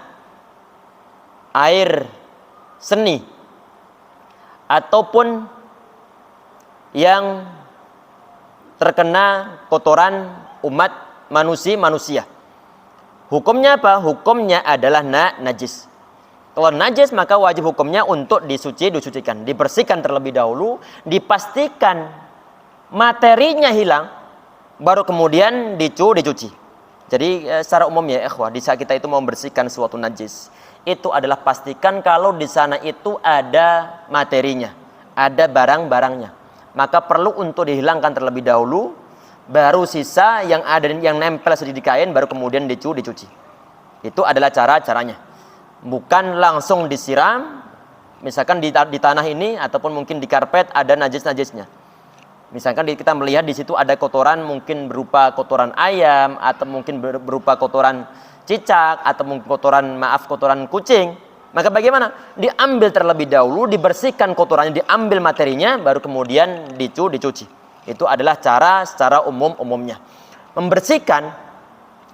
air seni ataupun yang terkena kotoran umat manusia. Hukumnya apa? Hukumnya adalah najis. Kalau najis maka wajib hukumnya untuk disucikan, dibersihkan terlebih dahulu, dipastikan materinya hilang, baru kemudian dicuci. Jadi secara umum ya ikhwah, di saat kita itu mau membersihkan suatu najis, itu adalah pastikan kalau di sana itu ada materinya, ada barang-barangnya. Maka perlu untuk dihilangkan terlebih dahulu, baru sisa yang ada yang nempel sedikit di kain baru kemudian dicuci. Itu adalah caranya. Bukan langsung disiram, misalkan di tanah ini ataupun mungkin di karpet ada najis-najisnya. Misalkan kita melihat di situ ada kotoran mungkin berupa kotoran ayam atau mungkin berupa kotoran cicak atau mungkin kotoran kucing. Maka bagaimana? Diambil terlebih dahulu, dibersihkan kotorannya, diambil materinya, baru kemudian dicuci. Itu adalah cara secara umumnya. Membersihkan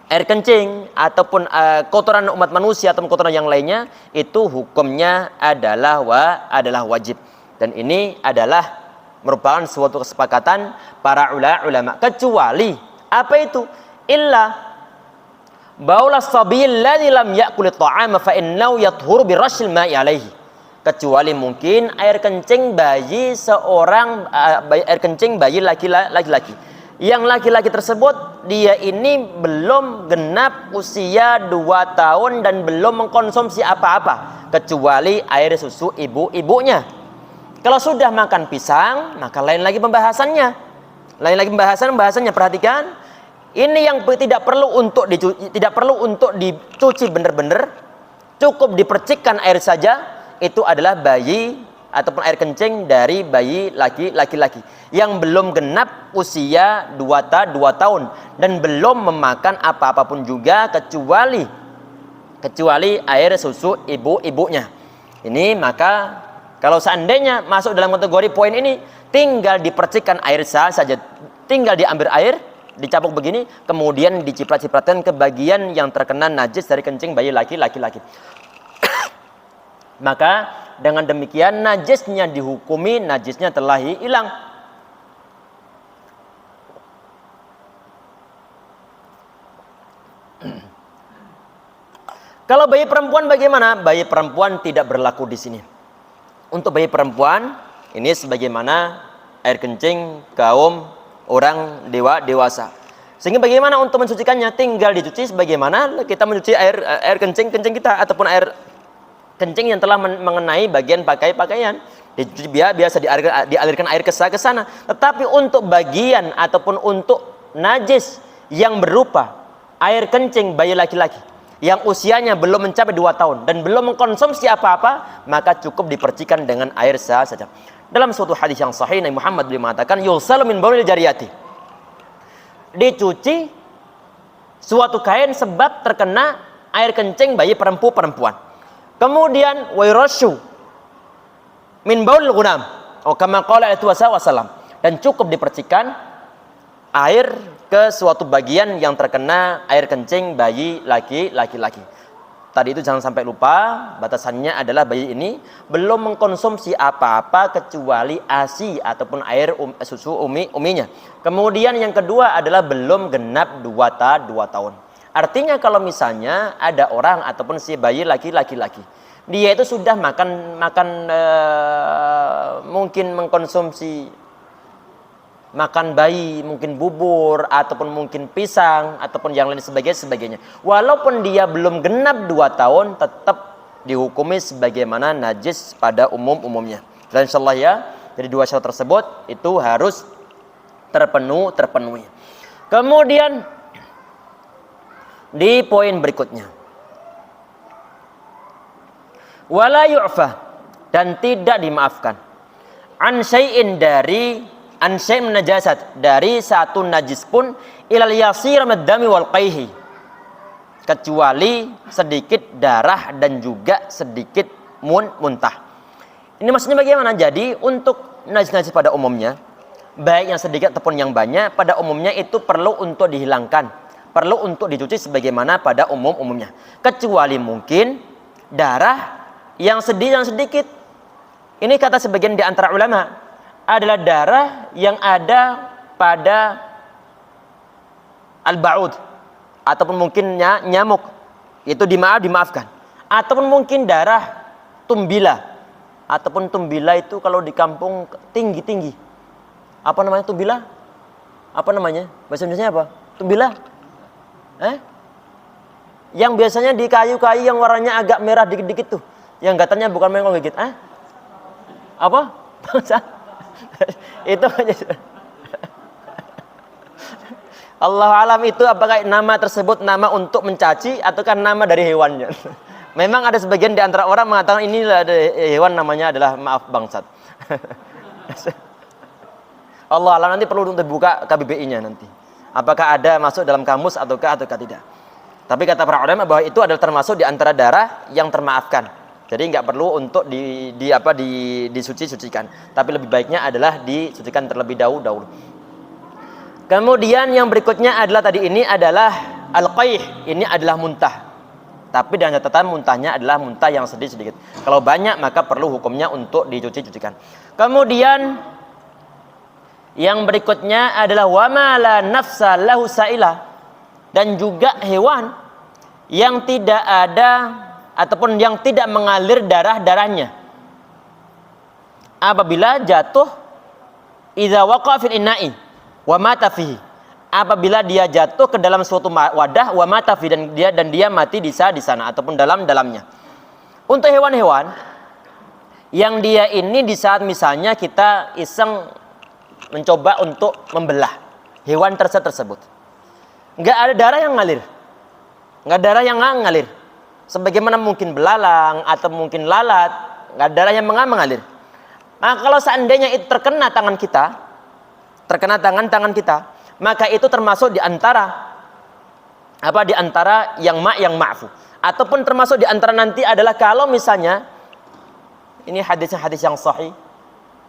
air kencing ataupun kotoran umat manusia atau kotoran yang lainnya itu hukumnya adalah wajib. Dan ini adalah merupakan suatu kesepakatan para ulama. Kecuali apa itu? Illa baulas sabil ladzi lam ya'kul at-ta'ama fa innahu yathuru bi rasyil ma'i alaihi. Kecuali mungkin air kencing bayi laki-laki. Yang laki-laki tersebut dia ini belum genap usia 2 tahun dan belum mengkonsumsi apa-apa kecuali air susu ibunya. Kalau sudah makan pisang, maka lain lagi pembahasannya. Perhatikan. Ini yang tidak perlu untuk dicuci benar-benar, cukup dipercikkan air saja. Itu adalah bayi ataupun air kencing dari bayi laki-laki yang belum genap usia 2 tahun dan belum memakan apa-apapun juga kecuali air susu ibunya. Ini maka kalau seandainya masuk dalam kategori poin ini, tinggal dipercikkan air saja, tinggal diambil air, dicapuk begini, kemudian diciprat-cipratkan ke bagian yang terkena najis dari kencing bayi laki-laki. Maka dengan demikian najisnya dihukumi, najisnya telah hilang. Kalau bayi perempuan bagaimana? Bayi perempuan tidak berlaku di sini. Untuk bayi perempuan ini sebagaimana air kencing kaum orang dewasa. Sehingga bagaimana untuk mensucikannya? Tinggal dicuci sebagaimana kita mencuci air kencing kita ataupun air kencing yang telah mengenai bagian pakaian. Dicuci biasa dialirkan air ke sana. Tetapi untuk bagian ataupun untuk najis yang berupa air kencing bayi laki-laki yang usianya belum mencapai 2 tahun dan belum mengkonsumsi apa-apa, maka cukup dipercikan dengan air saja. Dalam suatu hadis yang sahih, Nabi Muhammad beliau mengatakan, "Yusalu min baulil jariyati." Dicuci suatu kain sebab terkena air kencing bayi perempuan. Kemudian wairasyu min baulil ghunam, kama qala wasallam, dan cukup dipercikan air ke suatu bagian yang terkena air kencing bayi laki-laki. Tadi itu jangan sampai lupa, batasannya adalah bayi ini belum mengkonsumsi apa-apa kecuali ASI ataupun air susu uminya. Kemudian yang kedua adalah belum genap 2 tahun. Artinya kalau misalnya ada orang ataupun si bayi laki-laki, dia itu sudah makan mungkin mengkonsumsi makan bayi, mungkin bubur ataupun mungkin pisang ataupun yang lain sebagainya. Walaupun dia belum genap 2 tahun, tetap dihukumi sebagaimana najis pada umumnya. Dan insyaallah ya, jadi 2 syarat tersebut itu harus terpenuhi. Kemudian di poin berikutnya, wala yu'fa, dan tidak dimaafkan an syai'in najasat, dari satu najis pun ilal yasir mad-dami wal qaihi, kecuali sedikit darah dan juga sedikit muntah. Ini maksudnya bagaimana? Jadi untuk najis-najis pada umumnya, baik yang sedikit ataupun yang banyak, pada umumnya itu perlu untuk dihilangkan, perlu untuk dicuci sebagaimana pada umumnya. Kecuali mungkin darah yang sedikit. Ini kata sebagian di antara ulama adalah darah yang ada pada al-ba'ud ataupun mungkin nyamuk, itu dimaafkan. Ataupun mungkin darah tumbila. Ataupun tumbila itu kalau di kampung tinggi. Apa namanya tumbila? Apa namanya? Bahasa Indonesianya apa? Tumbila? Yang biasanya di kayu-kayu yang warnanya agak merah dikit-dikit tuh. Yang katanya bukan main gigit. Apa? Itu Allah alam itu apakah nama tersebut nama untuk mencaci ataukah nama dari hewannya? Memang ada sebagian di antara orang mengatakan inilah hewan namanya adalah maaf bangsat. Allah alam, nanti perlu untuk dibuka KBBI-nya nanti. Apakah ada masuk dalam kamus ataukah tidak? Tapi kata para ulama bahwa itu adalah termasuk di antara darah yang termaafkan. Jadi nggak perlu untuk disucikan. Tapi lebih baiknya adalah disucikan terlebih dahulu. Kemudian yang berikutnya adalah tadi ini adalah al-qayh. Ini adalah muntah. Tapi dengan catatan muntahnya adalah muntah yang sedikit. Kalau banyak maka perlu hukumnya untuk dicucikan. Kemudian yang berikutnya adalah wa ma la nafsa lahu sa'ilah, dan juga hewan yang tidak ada ataupun yang tidak mengalir darahnya. Apabila jatuh idza waqa fil ina'i wa mata fihi. Apabila dia jatuh ke dalam suatu wadah wa mata fi, dan dia mati di sana ataupun dalamnya. Untuk hewan-hewan yang dia ini di saat misalnya kita iseng mencoba untuk membelah hewan tersebut, nggak ada darah yang ngalir, sebagaimana mungkin belalang atau mungkin lalat, nggak ada darah yang mengalir. Nah, kalau seandainya itu terkena tangan kita, maka itu termasuk di antara yang ma'fu, ataupun termasuk di antara nanti adalah kalau misalnya ini hadis yang sahih,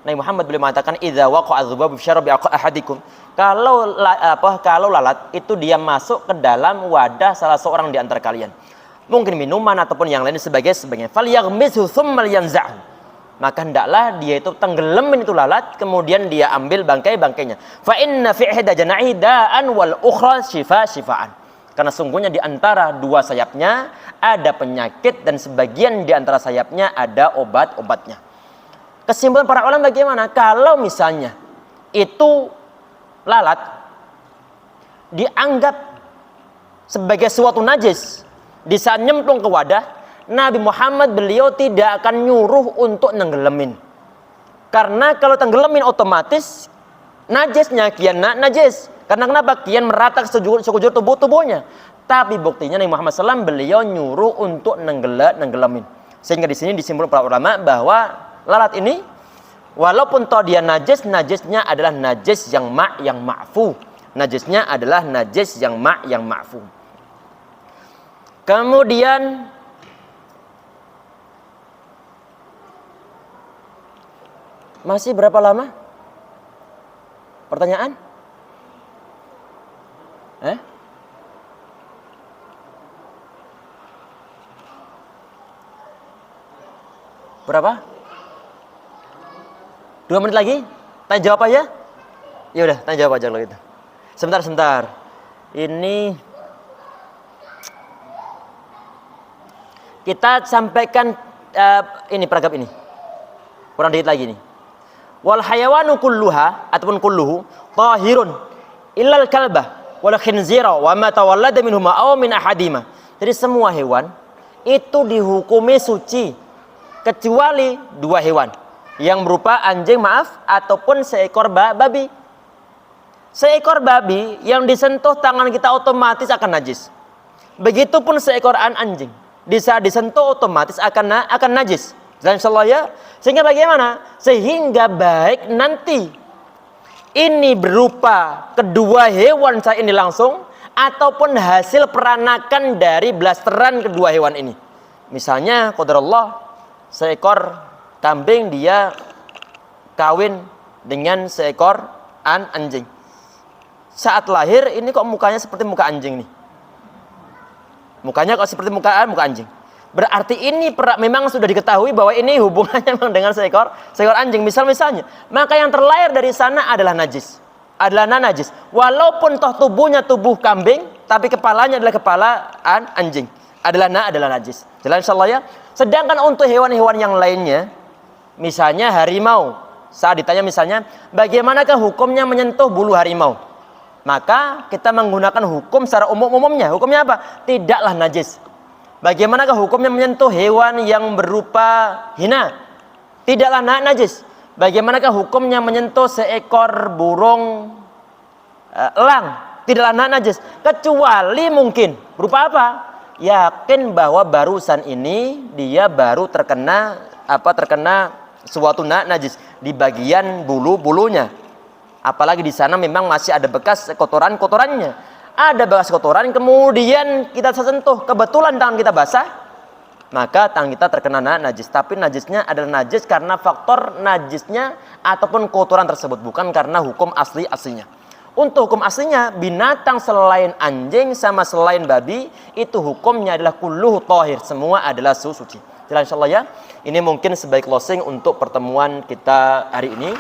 Nabi Muhammad beliau mengatakan idza waqa'a dzubabu fi syarabi ahadikum, kalau lalat itu dia masuk ke dalam wadah salah seorang di antara kalian, mungkin minuman ataupun yang lain sebagainya, falyaghmishu tsumma yanza'hu, maka hendaklah dia itu tenggelamin itu lalat, kemudian dia ambil bangkai-bangkainya. Fa inna fi ihda janahi da'an wal ukhra shifaan. Karena sungguhnya di antara dua sayapnya ada penyakit dan sebagian di antara sayapnya ada obat-obatnya. Kesimpulan para ulama bagaimana? Kalau misalnya itu lalat dianggap sebagai suatu najis di saat nyemplung ke wadah, Nabi Muhammad beliau tidak akan nyuruh untuk nenggelamin. Karena kalau tenggelamin otomatis najisnya kian najis. Karena kenapa? Kian merata ke sekujur tubuhnya. Tapi buktinya Nabi Muhammad SAW beliau nyuruh untuk nenggelamin. Sehingga di sini disimpulkan para ulama bahwa lalat ini walaupun toh dia najis, najisnya adalah najis yang ma'fu. Najisnya adalah najis yang ma'fu. Kemudian masih berapa lama? Pertanyaan? Berapa? 2 menit lagi? Tanya jawab aja? Ya udah, tanya jawab aja kalau gitu. Sebentar. Ini kita sampaikan ini peragam ini. Kurang dikit lagi nih. Wal hayawanu kulluha ataupun kulluhu tahirun illal kalbah wal khinzira wa ma tawallada minhuma aw min ahadima. Jadi semua hewan itu dihukumi suci kecuali 2 hewan yang berupa anjing ataupun seekor babi. Seekor babi yang disentuh tangan kita otomatis akan najis. Begitupun seekor anjing bisa disentuh otomatis akan najis. Dan insyaallah ya, sehingga bagaimana? Sehingga baik nanti ini berupa kedua hewan saya ini langsung ataupun hasil peranakan dari blasteran kedua hewan ini. Misalnya qadarullah seekor kambing dia kawin dengan seekor anjing. Saat lahir ini kok mukanya seperti muka anjing nih. Mukanya kok seperti muka anjing. Berarti ini memang sudah diketahui bahwa ini hubungannya memang dengan seekor anjing. Misalnya, maka yang terlahir dari sana adalah najis. Adalah najis. Walaupun toh tubuhnya tubuh kambing, tapi kepalanya adalah kepala anjing. Adalah najis. Jelas insyaallah ya. Sedangkan untuk hewan-hewan yang lainnya, misalnya harimau. Saat ditanya misalnya, bagaimanakah hukumnya menyentuh bulu harimau? Maka kita menggunakan hukum secara umumnya. Hukumnya apa? Tidaklah najis. Bagaimanakah hukumnya menyentuh hewan yang berupa hina? Tidaklah najis. Bagaimanakah hukumnya menyentuh seekor burung elang? Tidaklah najis. Kecuali mungkin berupa apa? Yakin bahwa barusan ini dia baru terkena suatu najis di bagian bulunya. Apalagi di sana memang masih ada bekas kotorannya. Ada bekas kotoran, kemudian kita sentuh, kebetulan tangan kita basah, maka tangan kita terkena najis. Tapi najisnya adalah najis karena faktor najisnya ataupun kotoran tersebut, bukan karena hukum aslinya. Untuk hukum aslinya, binatang selain anjing sama selain babi, itu hukumnya adalah kulluhu thahir, semua adalah suci. Jelas insyaallah ya. Ini mungkin sebagai closing untuk pertemuan kita hari ini.